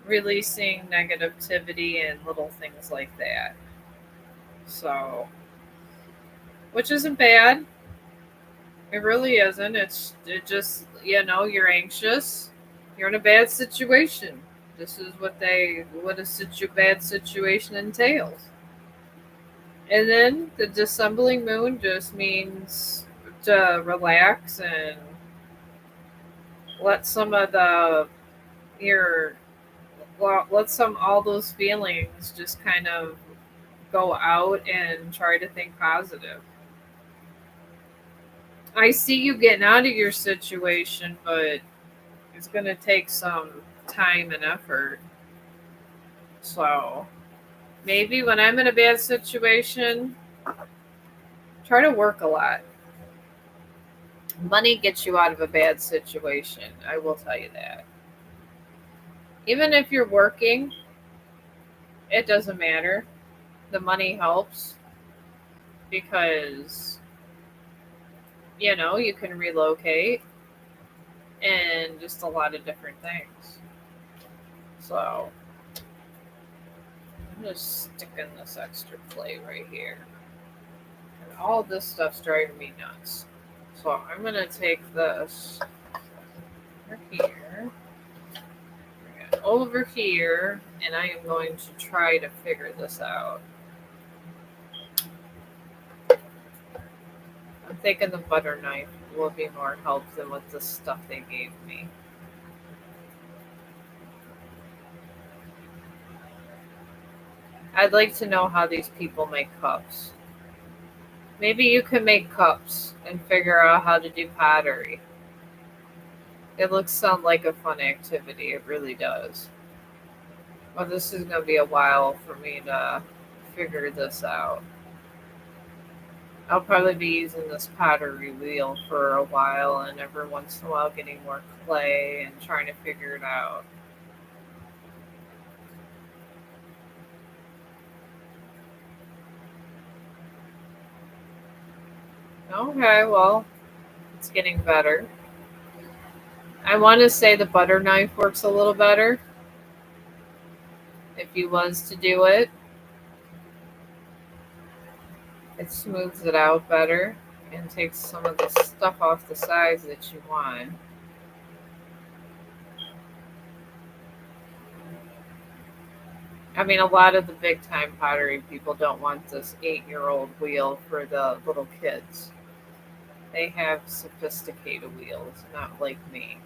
releasing negativity and little things like that. So, which isn't bad. It really isn't. It just, you're anxious. You're in a bad situation. This is what a bad situation entails. And then the dissembling moon just means to relax and let some of all those feelings just kind of go out and try to think positive. I see you getting out of your situation, but it's going to take some time and effort. So maybe when I'm in a bad situation, try to work a lot. Money gets you out of a bad situation. I will tell you that. Even if you're working, it doesn't matter. The money helps because, you can relocate and just a lot of different things. So I'm just sticking this extra plate right here. And all this stuff's driving me nuts. So I'm going to take this right here. Bring it over here, and I am going to try to figure this out. I'm thinking the butter knife will be more help than with the stuff they gave me. I'd like to know how these people make cups. Maybe you can make cups and figure out how to do pottery. It looks sound like a fun activity. It really does. Well, this is going to be a while for me to figure this out. I'll probably be using this pottery wheel for a while and every once in a while getting more clay and trying to figure it out. Okay, well, it's getting better. I want to say the butter knife works a little better if you was to do it. It smooths it out better and takes some of the stuff off the sides that you want. I mean, a lot of the big time pottery people don't want this 8-year-old wheel for the little kids. They have sophisticated wheels, not like me.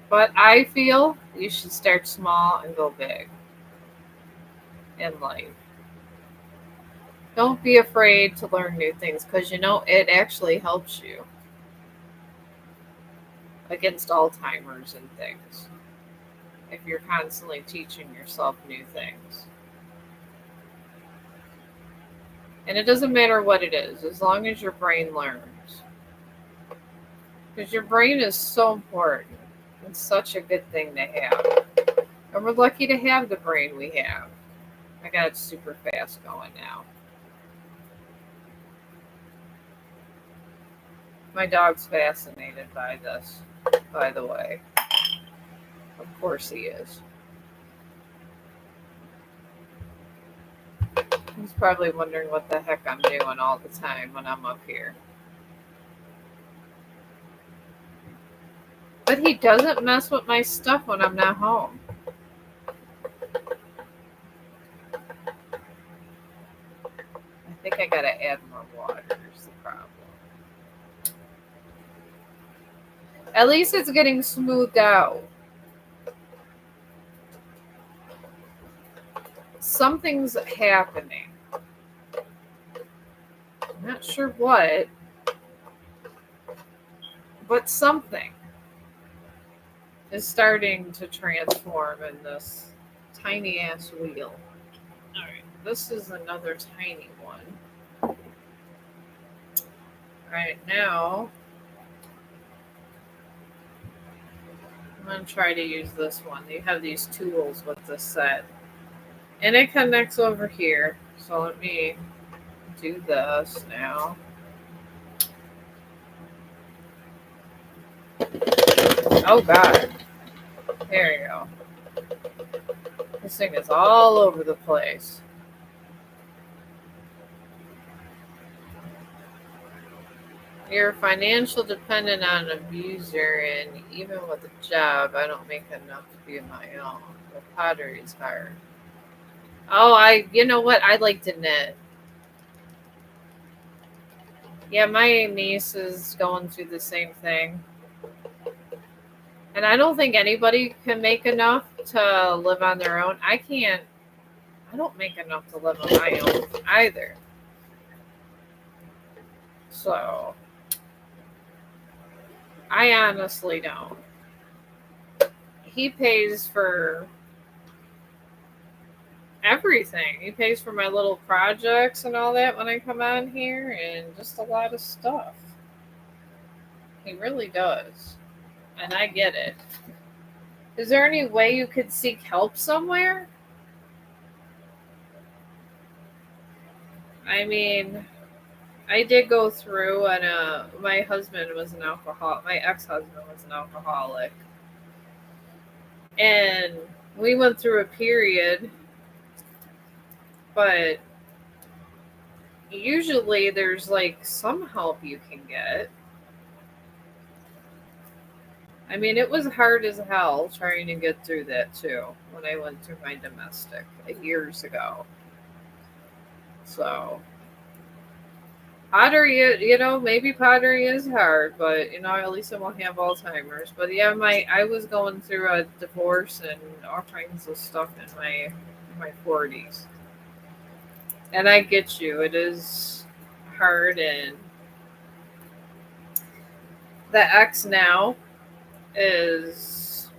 But I feel you should start small and go big in life. Don't be afraid to learn new things because it actually helps you against Alzheimer's and things if you're constantly teaching yourself new things. And it doesn't matter what it is, as long as your brain learns. Because your brain is so important. It's such a good thing to have. And we're lucky to have the brain we have. I got it super fast going now. My dog's fascinated by this, by the way. Of course he is. He's probably wondering what the heck I'm doing all the time when I'm up here. But he doesn't mess with my stuff when I'm not home. I think I gotta add more water is the problem. At least it's getting smoothed out. Something's happening. I'm not sure what, but something is starting to transform in this tiny ass wheel. Alright, this is another tiny one. Alright, now I'm going to try to use this one. You have these tools with this set. And it connects over here. So let me do this now. Oh God. There you go. This thing is all over the place. You're financial dependent on an abuser, and even with a job, I don't make enough to be my own. The pottery is hard. Oh, you know what? I like to knit. Yeah, my niece is going through the same thing. And I don't think anybody can make enough to live on their own. I don't make enough to live on my own either. So, I honestly don't. He pays for everything. He pays for my little projects and all that when I come on here, and just a lot of stuff. He really does. And I get it. Is there any way you could seek help somewhere? I mean, I did go through, and my husband was an alcoholic. My ex-husband was an alcoholic. And we went through a period, but usually there's like some help you can get. I mean, it was hard as hell trying to get through that too when I went through my domestic years ago. So pottery, maybe pottery is hard, but at least I won't have Alzheimer's. But yeah, I was going through a divorce and all kinds of stuff in my 40s, and I get you. It is hard, and the ex now is,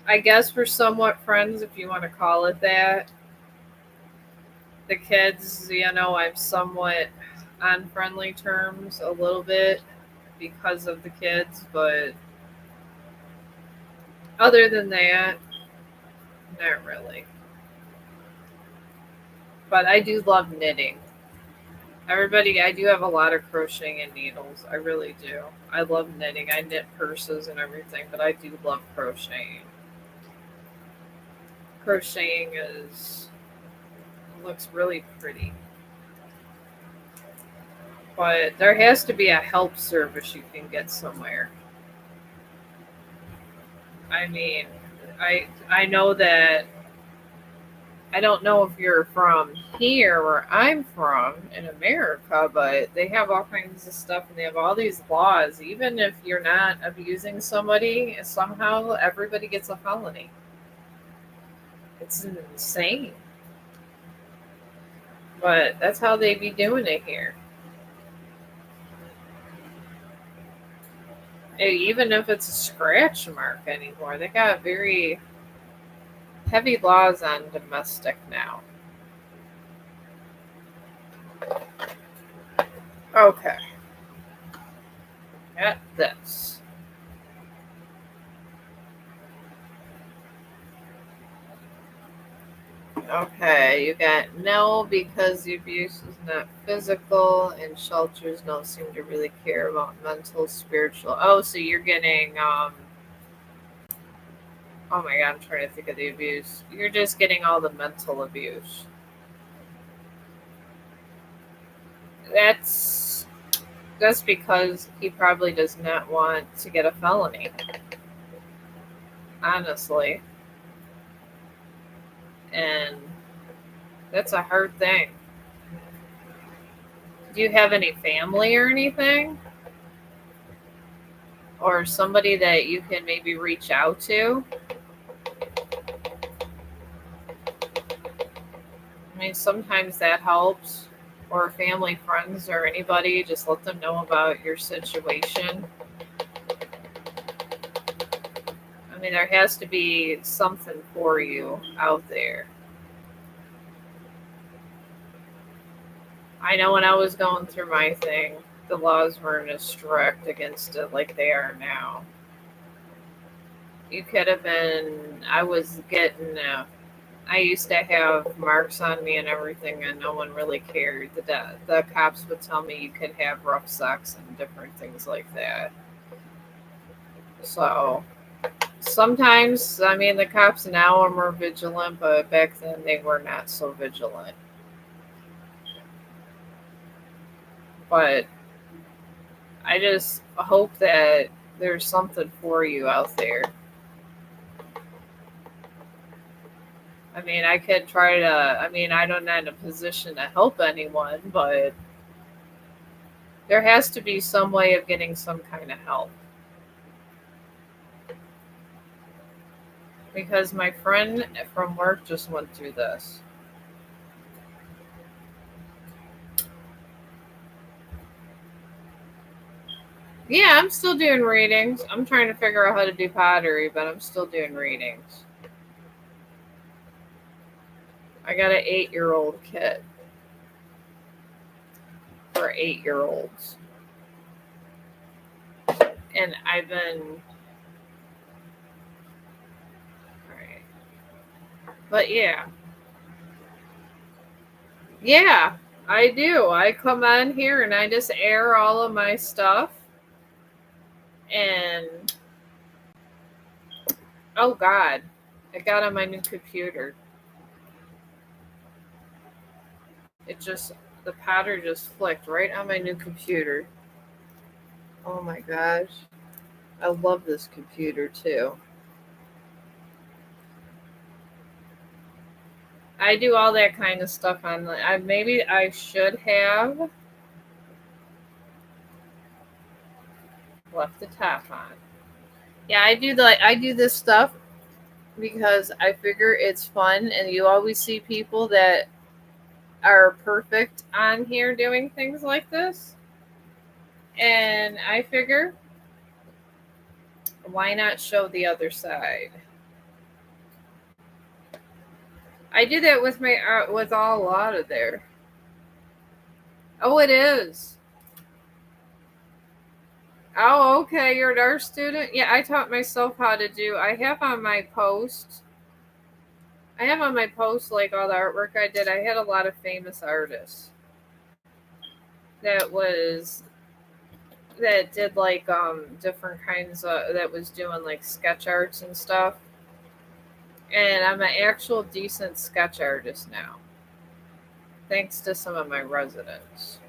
I guess, we're somewhat friends if you want to call it that. The kids, I'm somewhat on friendly terms a little bit because of the kids, but other than that, not really. But I do love knitting. Everybody, I do have a lot of crocheting and needles. I really do. I love knitting. I knit purses and everything, but I do love crocheting. Crocheting looks really pretty. But there has to be a help service you can get somewhere. I mean, I know that I don't know if you're from here where I'm from in America, but they have all kinds of stuff and they have all these laws. Even if you're not abusing somebody, somehow everybody gets a felony. It's insane. But that's how they be doing it here. Even if it's a scratch mark anymore, they got very heavy laws on domestic now. Okay, got this. Okay, you got no because the abuse is not physical and shelters don't seem to really care about mental, spiritual. Oh, so you're getting oh my god, I'm trying to think of the abuse. You're just getting all the mental abuse. That's that's because he probably does not want to get a felony. Honestly. And that's a hard thing. Do you have any family or anything? Or somebody that you can maybe reach out to? I mean, sometimes that helps. Or family, friends, or anybody, just let them know about your situation. I mean, there has to be something for you out there. I know when I was going through my thing, the laws weren't as strict against it like they are now. You could have been, I was getting, I used to have marks on me and everything, and no one really cared. The cops would tell me you could have rough sex and different things like that. So sometimes, I mean, the cops now are more vigilant, but back then they were not so vigilant. But I just hope that there's something for you out there. I mean, I could try to, I mean, I don't know in a position to help anyone, but there has to be some way of getting some kind of help. Because my friend from work just went through this. Yeah, I'm still doing readings. I'm trying to figure out how to do pottery, but I'm still doing readings. I got an 8-year-old kit for 8-year-olds. And I've been. Alright. But yeah. Yeah, I do. I come on here and I just air all of my stuff. And. Oh, God. I got on my new computer. It just. The powder just flicked right on my new computer. Oh my gosh. I love this computer too. I do all that kind of stuff on the. Maybe I should have left the top on. Yeah, I do this stuff because I figure it's fun, and you always see people that are perfect on here doing things like this. And I figure, why not show the other side? I do that with my with a lot of there. Oh, it is. Oh, okay. You're an art student. Yeah, I taught myself how to do. I have on my post. I have on my post like all the artwork I did. I had a lot of famous artists that was that did like different kinds of that was doing like sketch arts and stuff. And I'm an actual decent sketch artist now, thanks to some of my residents.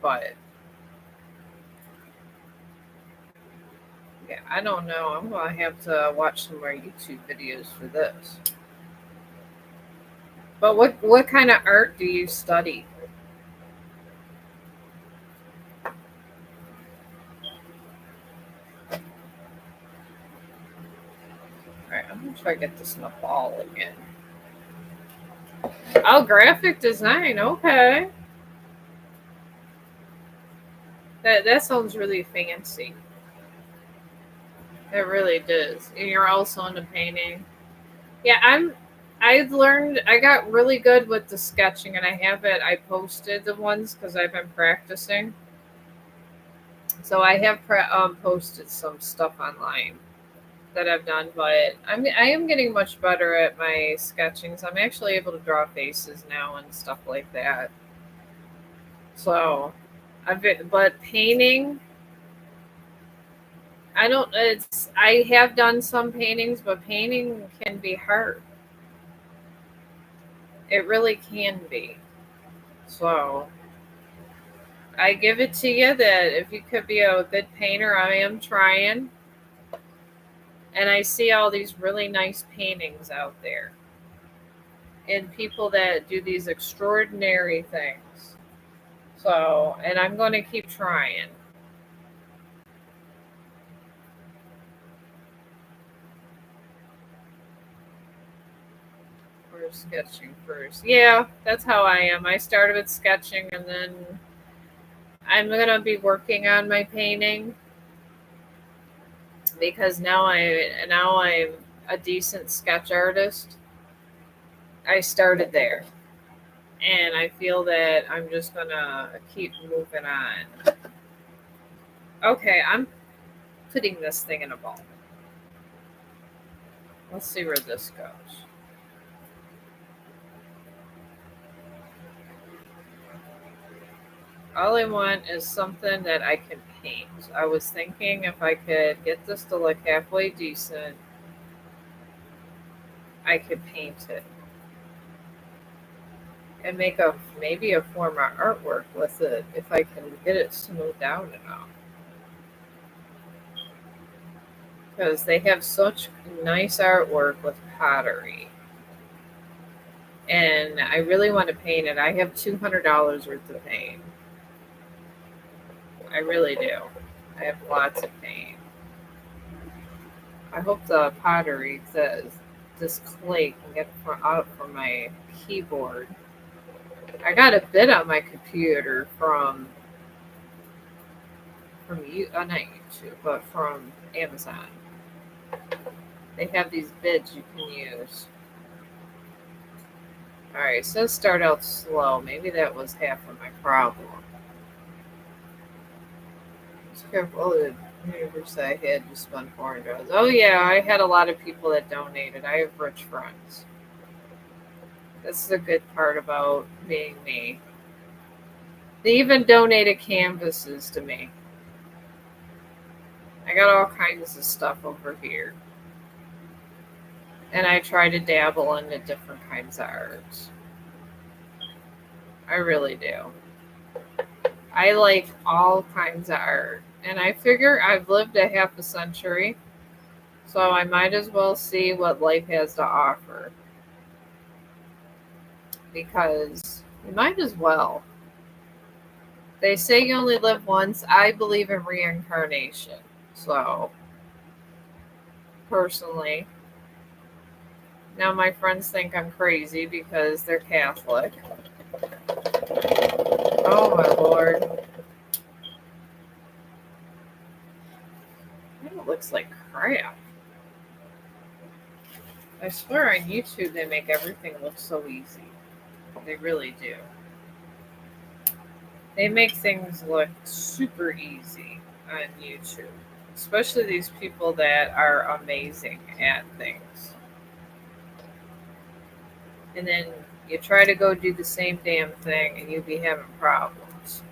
But yeah, I don't know. I'm gonna have to watch some more YouTube videos for this. But what kind of art do you study? All right, I'm gonna try to get this in a ball again. Oh, graphic design. Okay, that sounds really fancy. It really does. And you're also into painting. Yeah, I've learned. I got really good with the sketching, and I have it. I posted the ones because I've been practicing. So I have posted some stuff online that I've done, but I am getting much better at my sketchings. I'm actually able to draw faces now and stuff like that. So but painting, I don't. It's I have done some paintings, but painting can be hard. It really can be. So I give it to you that if you could be a good painter, I am trying. And I see all these really nice paintings out there and people that do these extraordinary things. So, and I'm going to keep trying. Or sketching first. Yeah, that's how I am. I started with sketching and then I'm going to be working on my painting because now I'm a decent sketch artist. I started there. And I feel that I'm just going to keep moving on. Okay, I'm putting this thing in a bowl. Let's see where this goes. All I want is something that I can paint. I was thinking if I could get this to look halfway decent, I could paint it and make a maybe a form of artwork with it if I can get it smoothed down enough. Because they have such nice artwork with pottery. And I really want to paint it. I have $200 worth of paint. I really do. I have lots of paint. I hope the pottery, this clay can get out from my keyboard. I got a bid on my computer from you, not YouTube, but from Amazon. They have these bids you can use. All right, so start out slow. Maybe that was half of my problem. It's careful. The universe I had to spend $400. Oh yeah, I had a lot of people that donated. I have rich friends. That's the good part about being me. They even donated canvases to me. I got all kinds of stuff over here. And I try to dabble into different kinds of arts. I really do. I like all kinds of art. And I figure I've lived a half a century, so I might as well see what life has to offer. Because you might as well. They say you only live once. I believe in reincarnation. So, personally, now my friends think I'm crazy because they're Catholic. Oh my lord. It looks like crap. I swear on YouTube they make everything look so easy. They really do. They make things look super easy on YouTube. Especially these people that are amazing at things. And then you try to go do the same damn thing and you be having problems.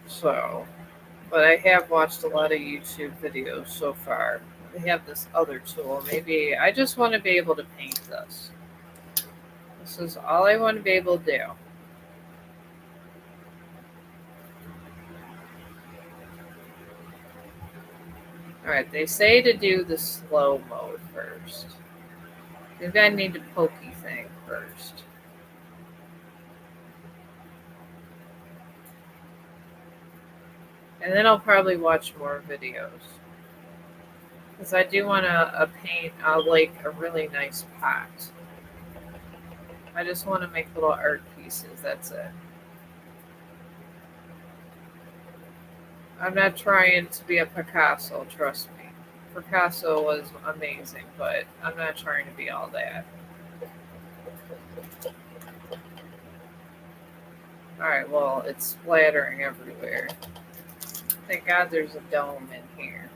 So, but I have watched a lot of YouTube videos so far. They have this other tool. Maybe I just want to be able to paint this. This is all I want to be able to do. Alright, they say to do the slow mode first. Maybe I need the pokey thing first. And then I'll probably watch more videos. Because I do want to paint like a really nice pot. I just want to make little art pieces, that's it. I'm not trying to be a Picasso, trust me. Picasso was amazing, but I'm not trying to be all that. Alright, well, it's splattering everywhere. Thank God there's a dome in here.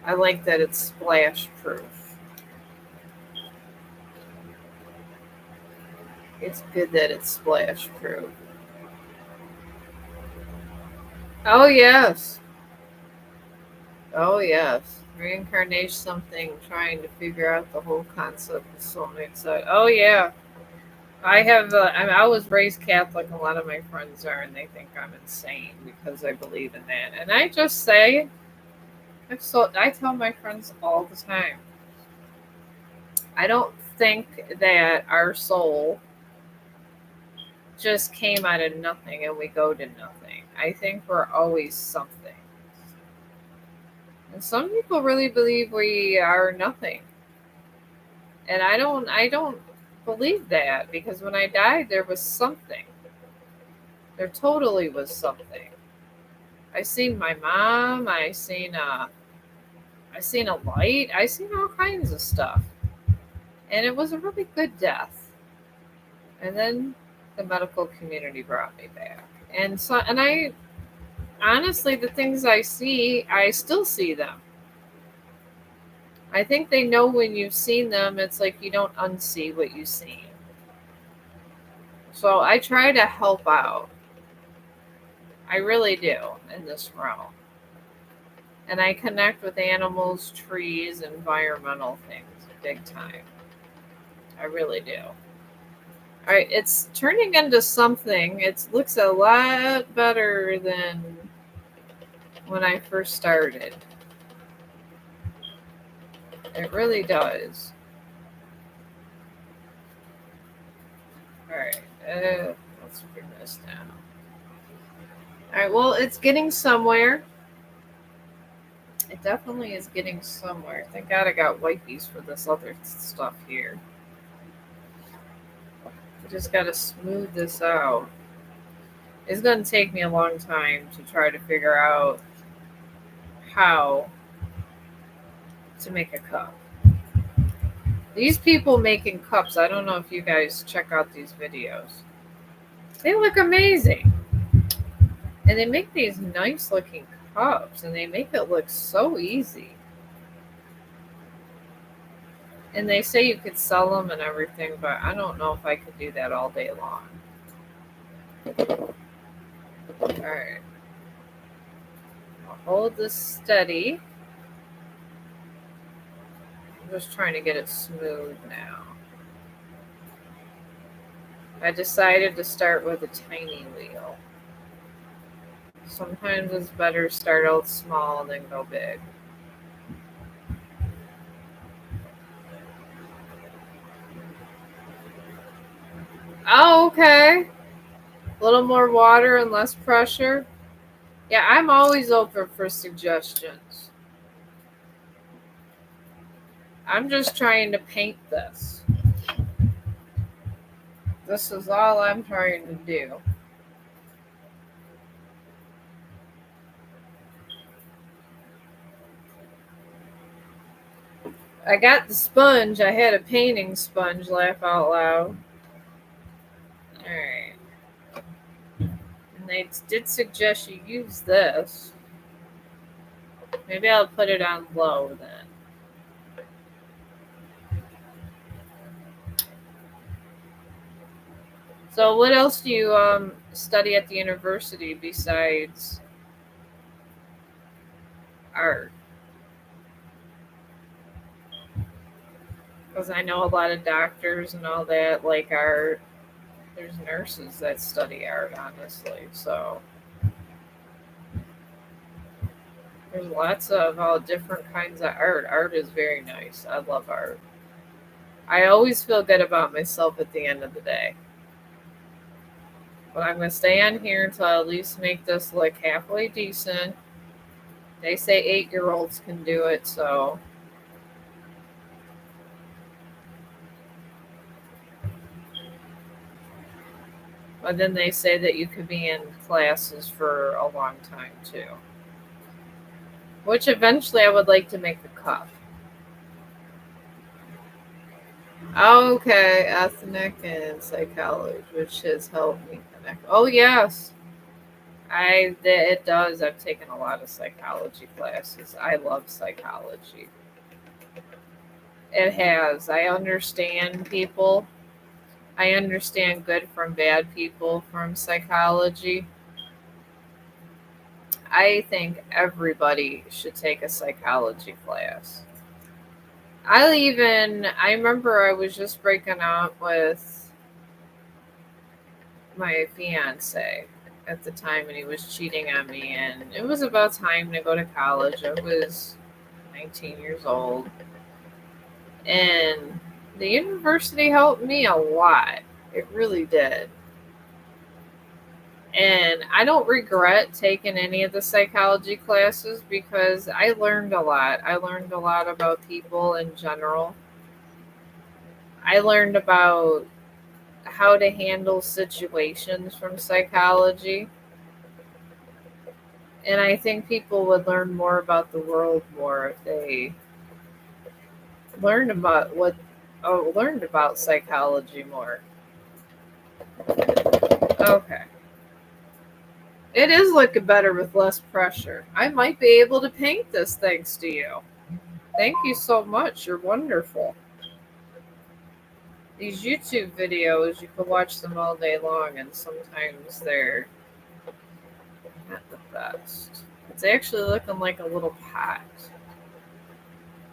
I like that it's splash proof. It's good that it's splash proof. Oh, yes. Oh, yes. Reincarnation something, trying to figure out the whole concept is so mixed up. Oh, yeah. I was raised Catholic. A lot of my friends are, and they think I'm insane because I believe in that. And I just say, I tell my friends all the time, I don't think that our soul just came out of nothing and we go to nothing. I think we're always something. And some people really believe we are nothing. And I don't believe that because when I died there was something. There totally was something. I seen my mom, I seen a light, I seen all kinds of stuff. And it was a really good death. And then the medical community brought me back. And I honestly, the things I see, I still see them. I think they know when you've seen them, it's like you don't unsee what you've seen. So I try to help out. I really do in this realm. And I connect with animals, trees, environmental things big time. I really do. All right, it's turning into something. It looks a lot better than when I first started. It really does. All right, let's bring this down. All right, well, it's getting somewhere. It definitely is getting somewhere. Thank God I got wipies for this other stuff here. I just got to smooth this out. It's going to take me a long time to try to figure out how to make a cup. These people making cups, I don't know if you guys check out these videos. They look amazing. And they make these nice looking cups and they make it look so easy. And they say you could sell them and everything, but I don't know if I could do that all day long. Alright. I'll hold this steady. I'm just trying to get it smooth now. I decided to start with a tiny wheel. Sometimes it's better to start out small than go big. Oh, okay. A little more water and less pressure. Yeah, I'm always open for suggestions. I'm just trying to paint this. This is all I'm trying to do. I got the sponge. I had a painting sponge, laugh out loud. Alright. And they did suggest you use this. Maybe I'll put it on low then. So, what else do you study at the university besides art? Because I know a lot of doctors and all that like art. There's nurses that study art, honestly. So, there's lots of all different kinds of art. Art is very nice. I love art. I always feel good about myself at the end of the day. But I'm going to stay on here until I at least make this look halfway decent. They say 8-year-olds can do it, so. But then they say that you could be in classes for a long time too. Which eventually I would like to make a cup. Okay, ethnic and psychology, which has helped me connect. Oh yes, it does. I've taken a lot of psychology classes. I love psychology. It has. I understand people. I understand good from bad people from psychology. I think everybody should take a psychology class. I remember I was just breaking up with my fiance at the time and he was cheating on me, and it was about time to go to college. I was 19 years old, and the university helped me a lot. It really did. And I don't regret taking any of the psychology classes because I learned a lot. I learned a lot about people in general. I learned about how to handle situations from psychology. And I think people would learn more about the world more if they learned about psychology more. Okay. It is looking better with less pressure. I might be able to paint this thanks to you. Thank you so much. You're wonderful. These YouTube videos, you can watch them all day long, and sometimes they're not the best. It's actually looking like a little pot.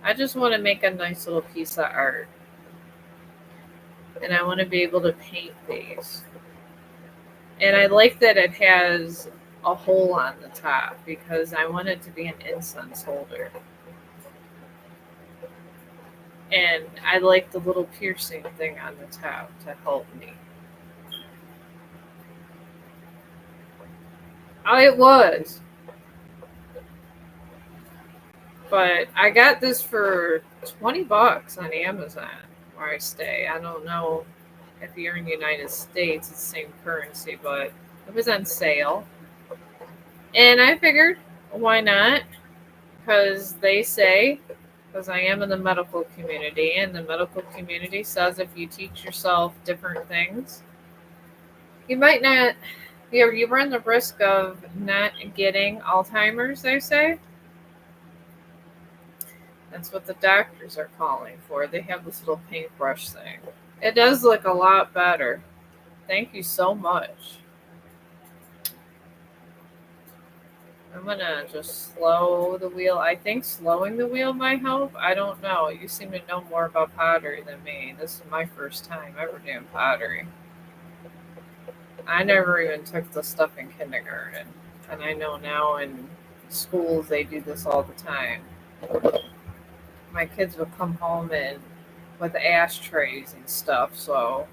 I just want to make a nice little piece of art. And I want to be able to paint these. And I like that it has a hole on the top because I want it to be an incense holder. And I like the little piercing thing on the top to help me. Oh, it was. But I got this for $20 on Amazon where I stay. I don't know if you're in the United States, it's the same currency, but it was on sale. And I figured, why not? Because they say, because I am in the medical community, and the medical community says if you teach yourself different things, you might not, you run the risk of not getting Alzheimer's, they say. That's what the doctors are calling for. They have this little paintbrush thing. It does look a lot better. Thank you so much. I'm gonna just slow the wheel. I think slowing the wheel might help. I don't know. You seem to know more about pottery than me. This is my first time ever doing pottery. I never even took the stuff in kindergarten. And I know now in schools they do this all the time. My kids would come home and with ashtrays and stuff, so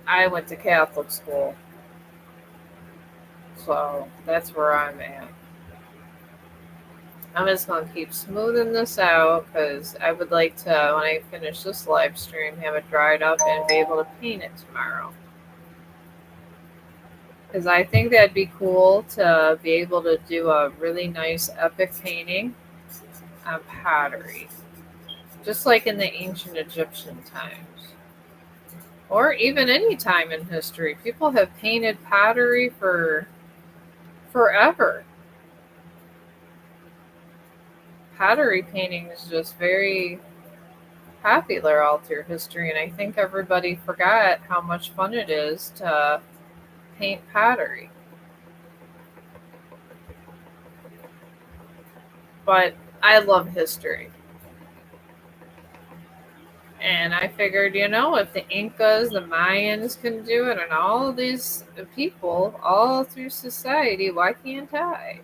I went to Catholic school. So that's where I'm at. I'm just going to keep smoothing this out because I would like to, when I finish this live stream, have it dried up and be able to paint it tomorrow. Because I think that'd be cool to be able to do a really nice epic painting on pottery. Just like in the ancient Egyptian times. Or even any time in history. People have painted pottery for forever. Pottery painting is just very popular all through history, and I think everybody forgot how much fun it is to paint pottery. But I love history. And I figured, if the Incas, the Mayans can do it, and all of these people all through society, why can't I?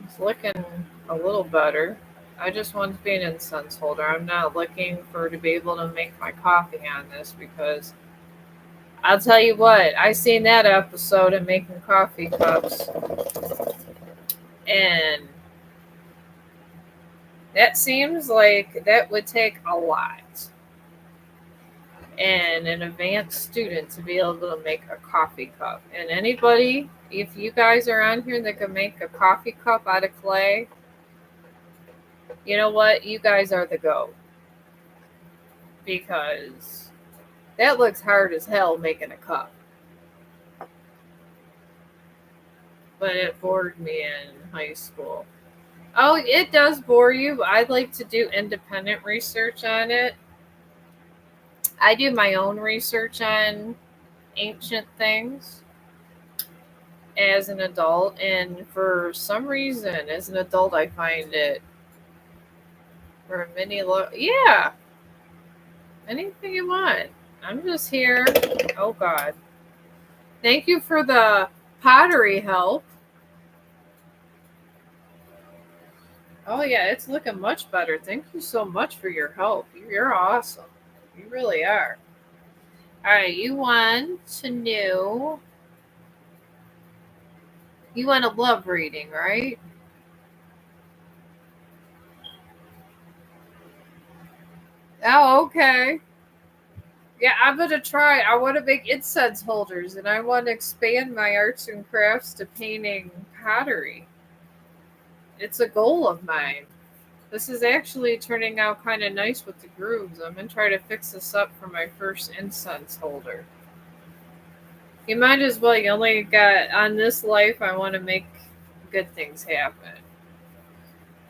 It's looking a little better. I just want to be an incense holder. I'm not looking for to be able to make my coffee on this because I'll tell you what, I seen that episode of making coffee cups, and that seems like that would take a lot. And an advanced student to be able to make a coffee cup. And anybody, if you guys are on here that can make a coffee cup out of clay, you know what? You guys are the GOAT. Because that looks hard as hell making a cup. But it bored me in high school. Oh, it does bore you. I'd like to do independent research on it. I do my own research on ancient things as an adult, and for some reason, as an adult, I find it for a yeah, anything you want. I'm just here. Oh, God. Thank you for the pottery help. Oh, yeah, it's looking much better. Thank you so much for your help. You're awesome. You really are. All right, you want to know. You want a love reading, right? Oh, okay. Yeah, I'm going to try. I want to make incense holders and I want to expand my arts and crafts to painting pottery. It's a goal of mine. This is actually turning out kind of nice with the grooves. I'm going to try to fix this up for my first incense holder. You might as well. You only got on this life. I want to make good things happen.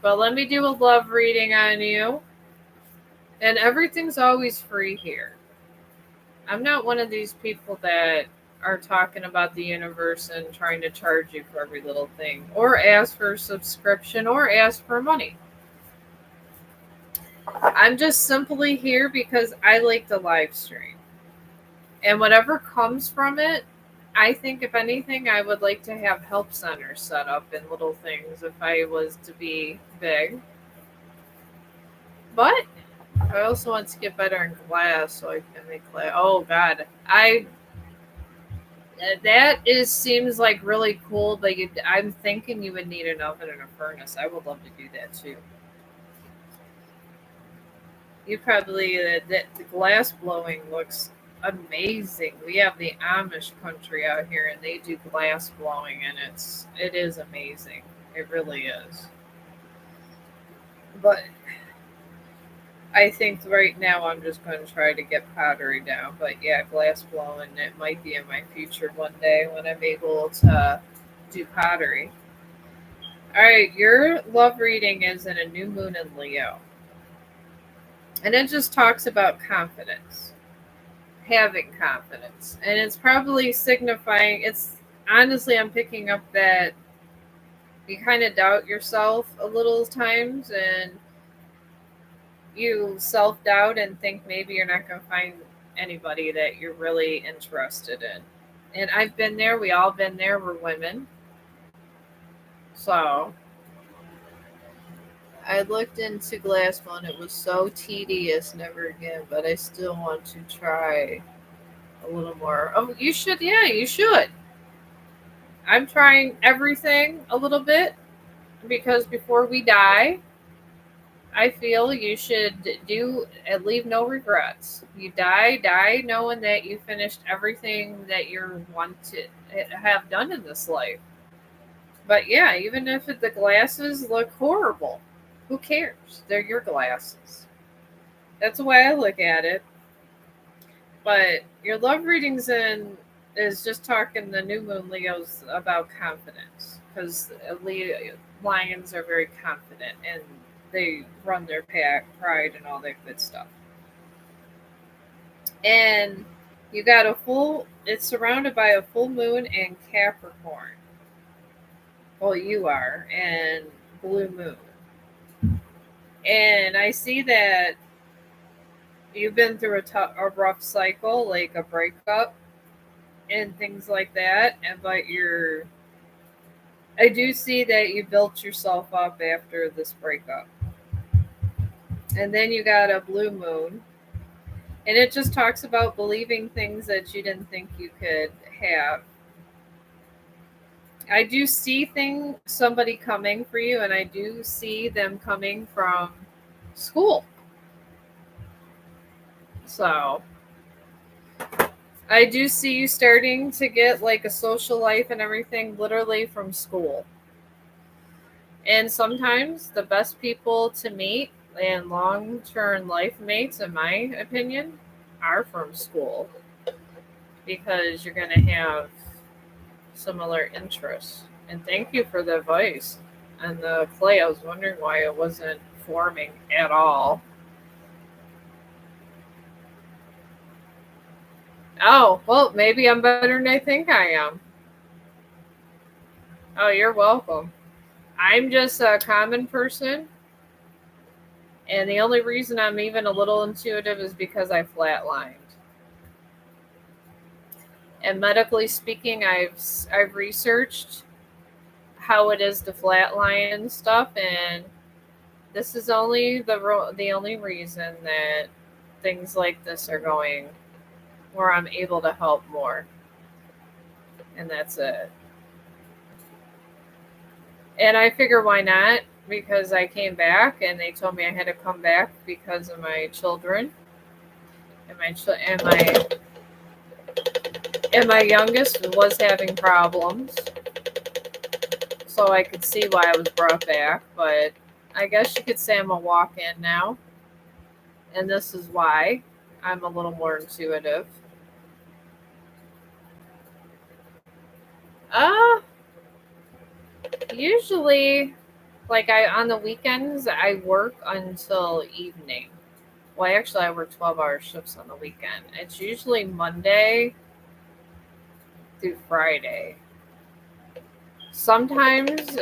But let me do a love reading on you. And everything's always free here. I'm not one of these people that are talking about the universe and trying to charge you for every little thing, or ask for a subscription, or ask for money. I'm just simply here because I like the live stream. And whatever comes from it, I think if anything, I would like to have help centers set up and little things if I was to be big. But I also want to get better in glass so I can make clay. Oh, God. Seems like really cool, but I'm thinking you would need an oven and a furnace. I would love to do that too. You probably the glass blowing looks amazing. We have the Amish country out here, and they do glass blowing, and it is amazing. It really is. But I think right now I'm just going to try to get pottery down. But yeah, glass blowing, it might be in my future one day when I'm able to do pottery. All right, your love reading is in a new moon in Leo. And it just talks about confidence, having confidence. And it's probably signifying, honestly, I'm picking up that you kind of doubt yourself a little times, and you self-doubt and think maybe you're not going to find anybody that you're really interested in. And I've been there. We all been there. We're women. So I looked into glass one. It was so tedious. Never again. But I still want to try a little more. Oh, you should. Yeah, you should. I'm trying everything a little bit because before we die, I feel you should do and leave no regrets. You die knowing that you finished everything that you want to have done in this life. But yeah, even if the glasses look horrible, who cares? They're your glasses. That's the way I look at it. But your love readings in is just talking the new moon Leos about confidence because lions are very confident and they run their pack, pride, and all that good stuff. And you got a full. It's surrounded by a full moon and Capricorn. Well, you are and blue moon. And I see that you've been through a rough cycle, like a breakup and things like that. And but I do see that you built yourself up after this breakup. And then you got a blue moon. And it just talks about believing things that you didn't think you could have. I do see somebody coming for you, and I do see them coming from school. So I do see you starting to get like a social life and everything literally from school. And sometimes the best people to meet and long term life mates, in my opinion, are from school because you're going to have similar interests. And thank you for the advice. And the clay, I was wondering why it wasn't forming at all. Oh, well, maybe I'm better than I think I am. Oh, you're welcome. I'm just a common person, and the only reason I'm even a little intuitive is because I flatlined. And medically speaking, I've researched how it is to flatline and stuff, and this is only the only reason that things like this are going where I'm able to help more, and that's it. And I figure why not? Because I came back and they told me I had to come back because of my children and my youngest was having problems. So I could see why I was brought back, but I guess you could say I'm a walk-in now. And this is why I'm a little more intuitive. Uh Usually like I on the weekends I work until evening. Well, actually, I work 12-hour shifts on the weekend. It's usually Monday through Friday. Sometimes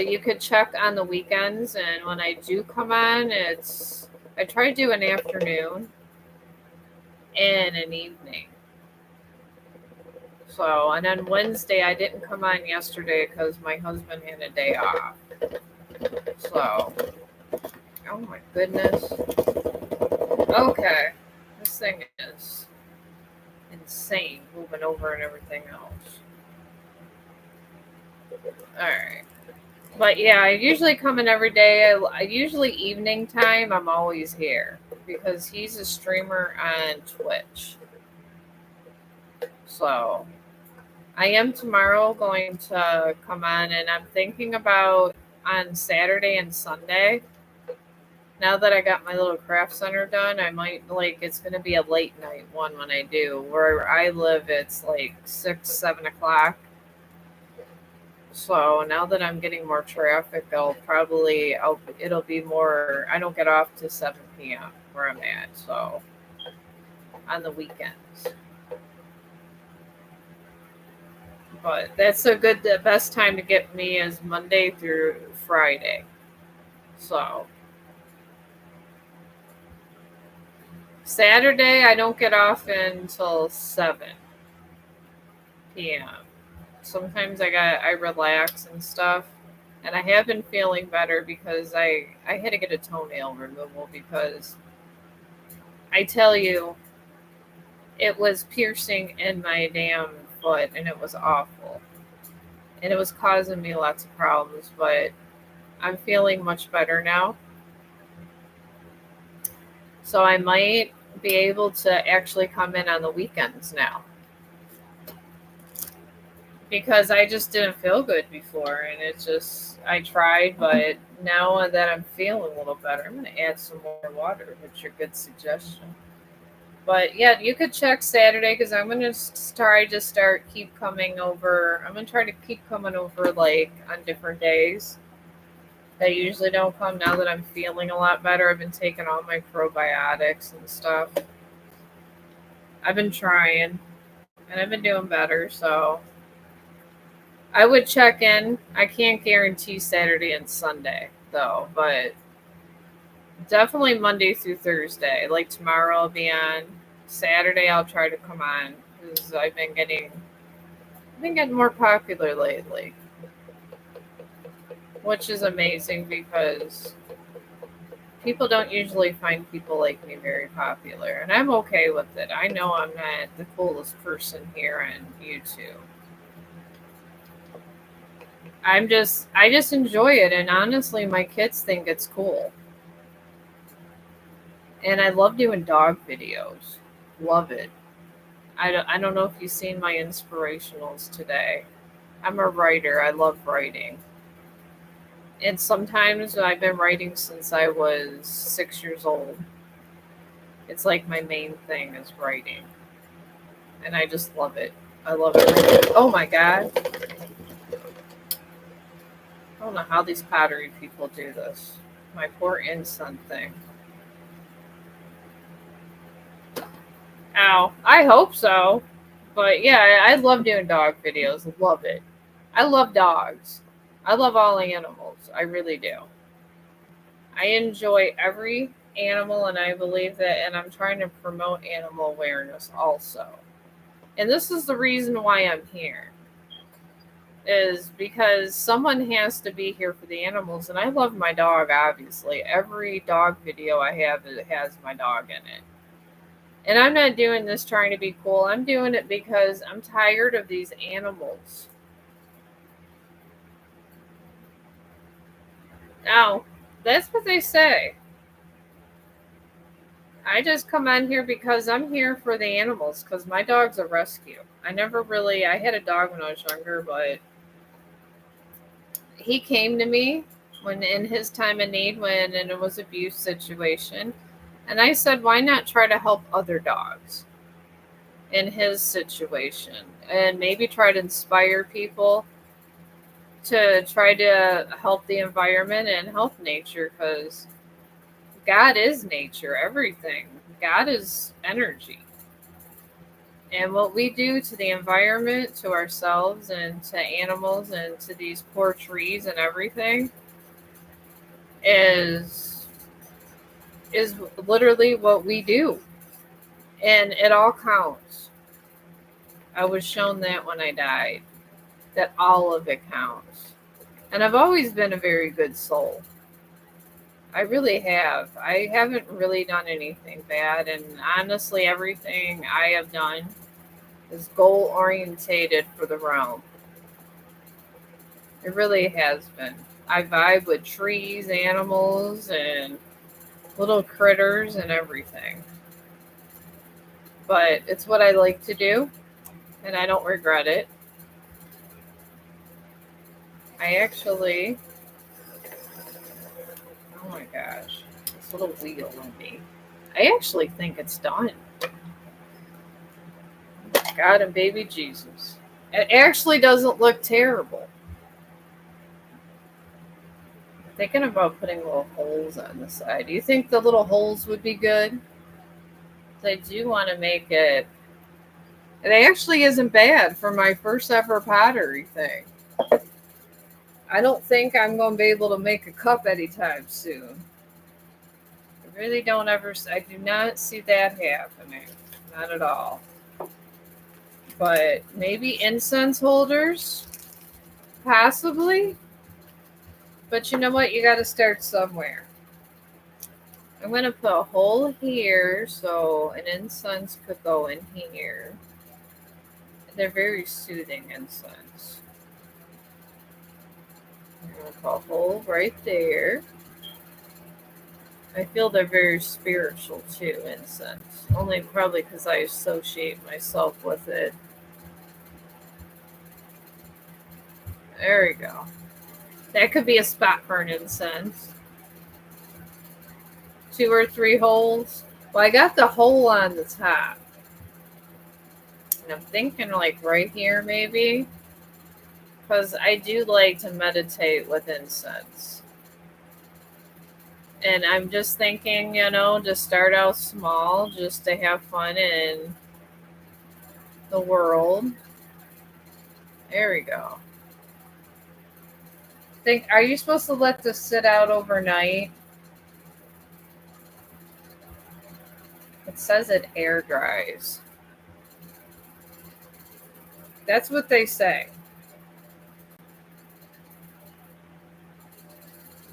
you could check on the weekends, and when I do come on, I try to do an afternoon and an evening. So, and then Wednesday, I didn't come on yesterday because my husband had a day off. So, oh my goodness. Okay, this thing is insane moving over and everything else. Alright. But yeah, I usually come in every day. I usually evening time, I'm always here because he's a streamer on Twitch. So I am tomorrow going to come on, and I'm thinking about on Saturday and Sunday. Now that I got my little craft center done, I might it's going to be a late night one when I do. Where I live, it's like 6, 7 o'clock. So now that I'm getting more traffic, it'll be more. I don't get off to 7 p.m. where I'm at. So on the weekends, but that's the best time to get me is Monday through Friday. So Saturday, I don't get off until 7 p.m. Sometimes I relax and stuff. And I have been feeling better because I had to get a toenail removal because I tell you, it was piercing in my damn foot and it was awful. And it was causing me lots of problems, but I'm feeling much better now. So I might be able to actually come in on the weekends now. Because I just didn't feel good before and it just I tried, but now that I'm feeling a little better, I'm gonna add some more water, which is a good suggestion. But yeah, you could check Saturday because I'm gonna keep coming over. I'm gonna try to keep coming over like on different days. I usually don't come now that I'm feeling a lot better. I've been taking all my probiotics and stuff. I've been trying and I've been doing better, so I would check in. I can't guarantee Saturday and Sunday though, but definitely Monday through Thursday. Like tomorrow I'll be on. Saturday I'll try to come on because I've been getting more popular lately, which is amazing because people don't usually find people like me very popular, and I'm okay with it. I know I'm not the coolest person here on YouTube. I just enjoy it, and honestly, my kids think it's cool. And I love doing dog videos. Love it. I don't know if you've seen my inspirationals today. I'm a writer. I love writing. And sometimes I've been writing since I was 6 years old. It's like my main thing is writing. And I just love it. I love it. Oh my God. I don't know how these pottery people do this. My poor incense thing. Ow. I hope so. But yeah, I love doing dog videos. Love it. I love dogs. I love all animals. I really do. I enjoy every animal, and I believe that, and I'm trying to promote animal awareness also. And this is the reason why I'm here, is because someone has to be here for the animals. And I love my dog, obviously. Every dog video I have, it has my dog in it. And I'm not doing this trying to be cool. I'm doing it because I'm tired of these animals. Now, that's what they say. I just come on here because I'm here for the animals because my dog's a rescue. I had a dog when I was younger, but he came to me when in his time of need when and it was abuse situation. And I said, why not try to help other dogs in his situation and maybe try to inspire people to try to help the environment and help nature because God is nature, everything. God is energy. And what we do to the environment, to ourselves, and to animals, and to these poor trees and everything is is literally what we do. And it all counts. I was shown that when I died, that all of it counts. And I've always been a very good soul. I really have. I haven't really done anything bad, and honestly, everything I have done is goal orientated for the realm. It really has been. I vibe with trees, animals, and little critters and everything. But it's what I like to do, and I don't regret it. I actually, oh my gosh, this little wheel on me. I actually think it's done. God and baby Jesus. It actually doesn't look terrible. Thinking about putting little holes on the side. Do you think the little holes would be good? I do want to make it. It actually isn't bad for my first ever pottery thing. I don't think I'm going to be able to make a cup anytime soon. Really don't ever. I do not see that happening. Not at all. But maybe incense holders, possibly. But you know what? You got to start somewhere. I'm going to put a hole here so an incense could go in here. They're very soothing incense. I'm going to put a hole right there. I feel they're very spiritual too, incense. Only probably because I associate myself with it. There we go. That could be a spot for an incense. 2 or 3 holes. Well, I got the hole on the top. And I'm thinking like right here maybe. Because I do like to meditate with incense. And I'm just thinking, to start out small, just to have fun in the world. There we go. Are you supposed to let this sit out overnight? It says it air dries. That's what they say.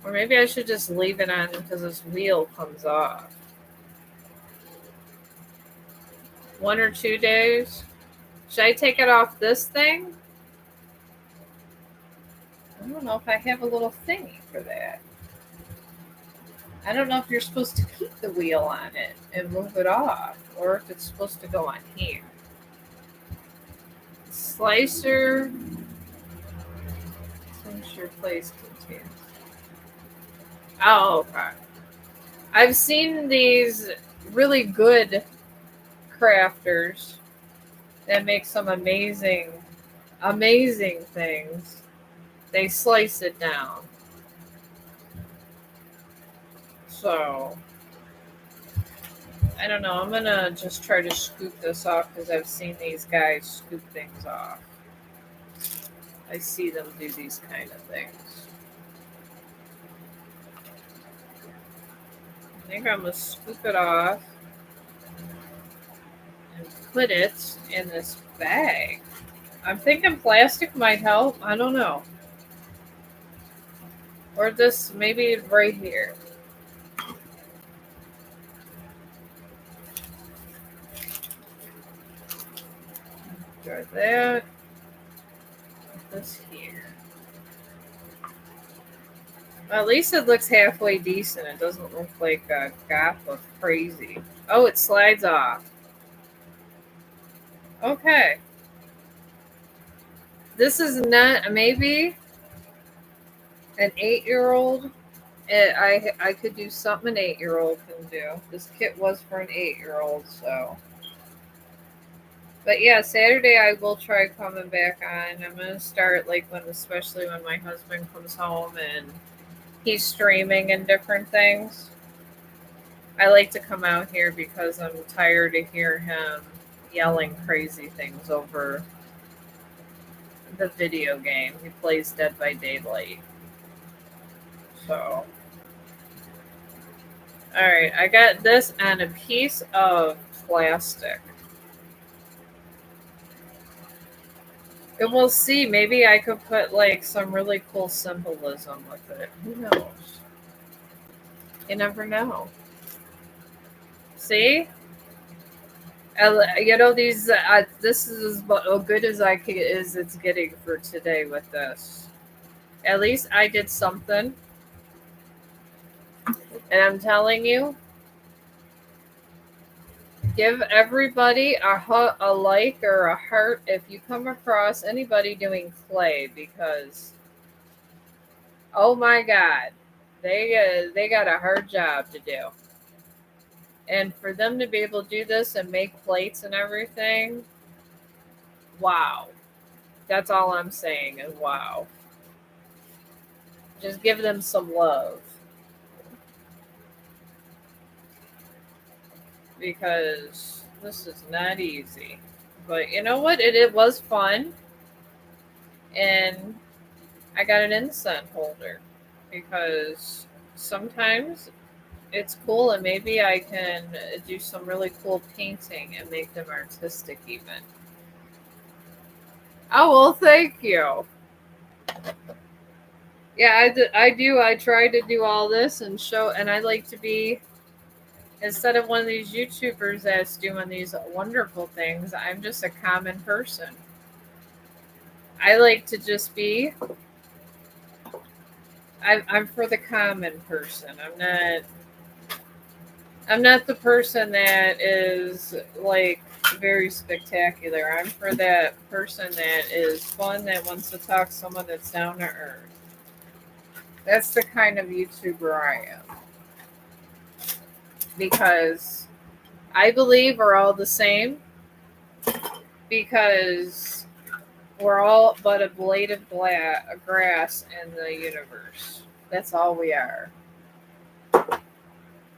Or maybe I should just leave it on because this wheel comes off. 1 or 2 days? Should I take it off this thing? I don't know if I have a little thingy for that. I don't know if you're supposed to keep the wheel on it and move it off, or if it's supposed to go on here. Slicer. Slicer place contains. Oh, okay. I've seen these really good crafters that make some amazing things. They slice it down. So, I don't know. I'm going to just try to scoop this off because I've seen these guys scoop things off. I see them do these kind of things. I think I'm going to scoop it off and put it in this bag. I'm thinking plastic might help. I don't know. Or this, maybe right here. Try that. This here. Well, at least it looks halfway decent. It doesn't look like a gap of crazy. Oh, it slides off. Okay. This is not maybe an 8-year-old. I could do something an 8-year-old can do. This kit was for an 8-year-old, so. But yeah, Saturday I will try coming back on. I'm gonna start especially when my husband comes home and he's streaming and different things. I like to come out here because I'm tired to hear him yelling crazy things over the video game. He plays Dead by Daylight. So, alright, I got this on a piece of plastic. And we'll see. Maybe I could put some really cool symbolism with it. Who knows? You never know. See? These. This is as good as it's getting for today with this. At least I did something, and I'm telling you, give everybody a like or a heart if you come across anybody doing clay, because oh my God, they got a hard job to do. And for them to be able to do this and make plates and everything, wow. That's all I'm saying is wow. Just give them some love. Because this is not easy. But you know what? It was fun. And I got an incense holder. Because sometimes it's cool, and maybe I can do some really cool painting and make them artistic even. Oh, well, thank you. Yeah, I do. I try to do all this and show, and I like to be, instead of one of these YouTubers that's doing these wonderful things, I'm just a common person. I like to just be, I'm for the common person. I'm not the person that is like very spectacular. I'm for that person that is fun, that wants to talk to someone that's down to earth. That's the kind of YouTuber I am. Because I believe we're all the same, because we're all but a blade of grass in the universe. That's all we are.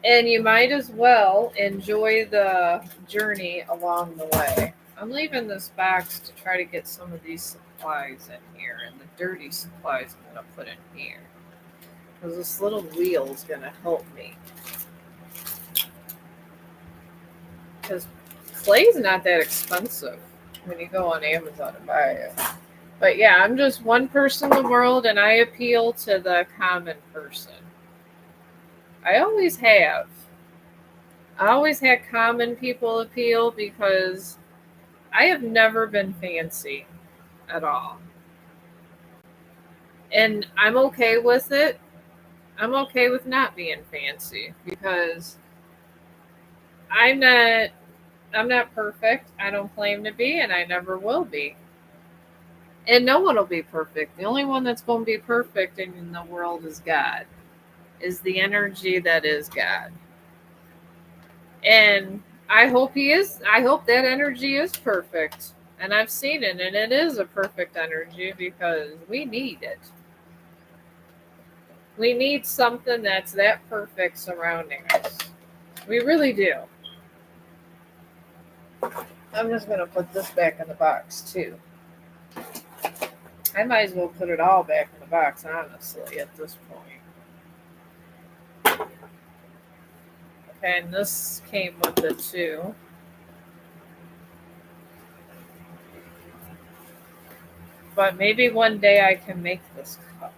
And you might as well enjoy the journey along the way. I'm leaving this box to try to get some of these supplies in here, and the dirty supplies I'm going to put in here. Because this little wheel is going to help me. Because clay's not that expensive when you go on Amazon and buy it. But yeah, I'm just one person in the world, and I appeal to the common person. I always have. I always had common people appeal because I have never been fancy at all. And I'm okay with it. I'm okay with not being fancy because I'm not I'm not perfect. I don't claim to be, and I never will be. And no one will be perfect. The only one that's going to be perfect in the world is God. Is the energy that is God. And I hope he is. I hope that energy is perfect. And I've seen it, and it is a perfect energy because we need it. We need something that's that perfect surrounding us. We really do. I'm just going to put this back in the box, too. I might as well put it all back in the box, honestly, at this point. Okay, and this came with it, too. But maybe one day I can make this cup.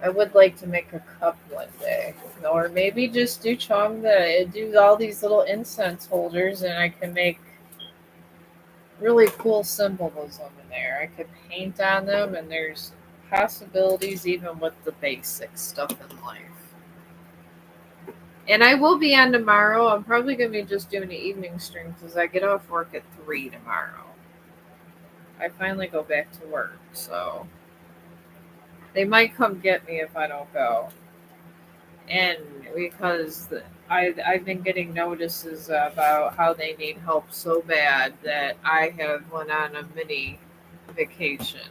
I would like to make a cup one day. Or maybe just do do all these little incense holders, and I can make really cool symbolism in there. I could paint on them, and there's possibilities even with the basic stuff in life. And I will be on tomorrow. I'm probably going to be just doing an evening stream because I get off work at 3 tomorrow. I finally go back to work, so they might come get me if I don't go. And because I've been getting notices about how they need help so bad that I have went on a mini vacation.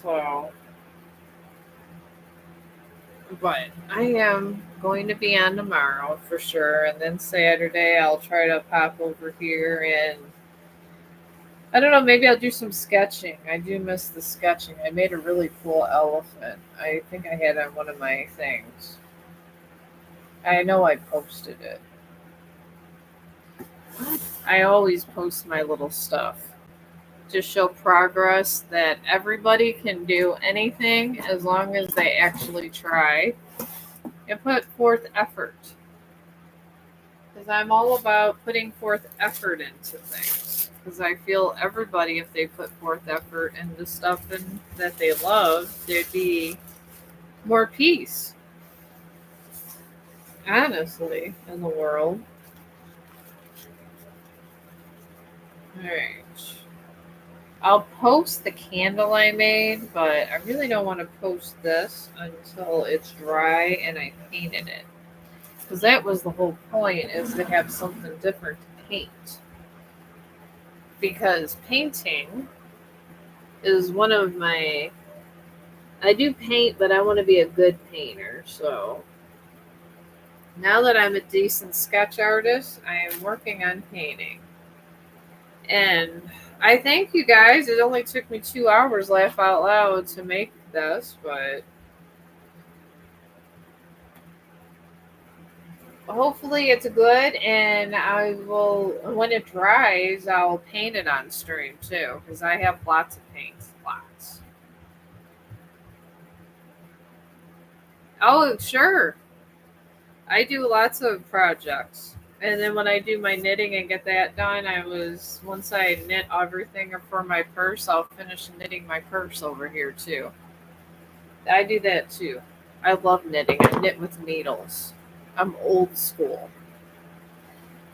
So, but I am going to be on tomorrow for sure, and then Saturday I'll try to pop over here, and I don't know, maybe I'll do some sketching. I do miss the sketching. I made a really cool elephant. I think I had on one of my things. I know I posted it. I always post my little stuff to show progress, that everybody can do anything as long as they actually try and put forth effort. Because I'm all about putting forth effort into things. Because I feel everybody, if they put forth effort into stuff that they love, there'd be more peace, honestly, in the world. Alright. I'll post the candle I made, but I really don't want to post this until it's dry and I painted it. Because that was the whole point, is to have something different to paint. Because painting is one of my... I do paint, but I want to be a good painter, so... Now that I'm a decent sketch artist, I am working on painting. And I thank you guys. It only took me 2 hours, laugh out loud, to make this, but hopefully it's good, and I will, when it dries, I'll paint it on stream too, because I have lots of paints. Lots. Oh, sure. I do lots of projects. And then when I do my knitting and get that done, once I knit everything for my purse, I'll finish knitting my purse over here too. I do that too. I love knitting. I knit with needles. I'm old school.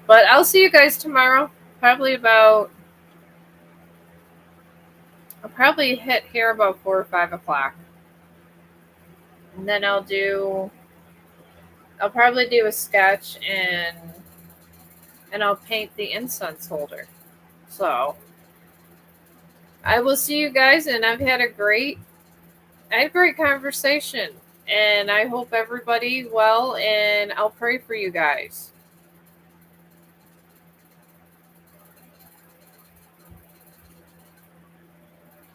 But I'll see you guys tomorrow. Probably about, I'll probably hit here about 4 or 5 o'clock. And then I'll probably do a sketch, and I'll paint the incense holder. So I will see you guys, and I had a great conversation, and I hope everybody well, and I'll pray for you guys.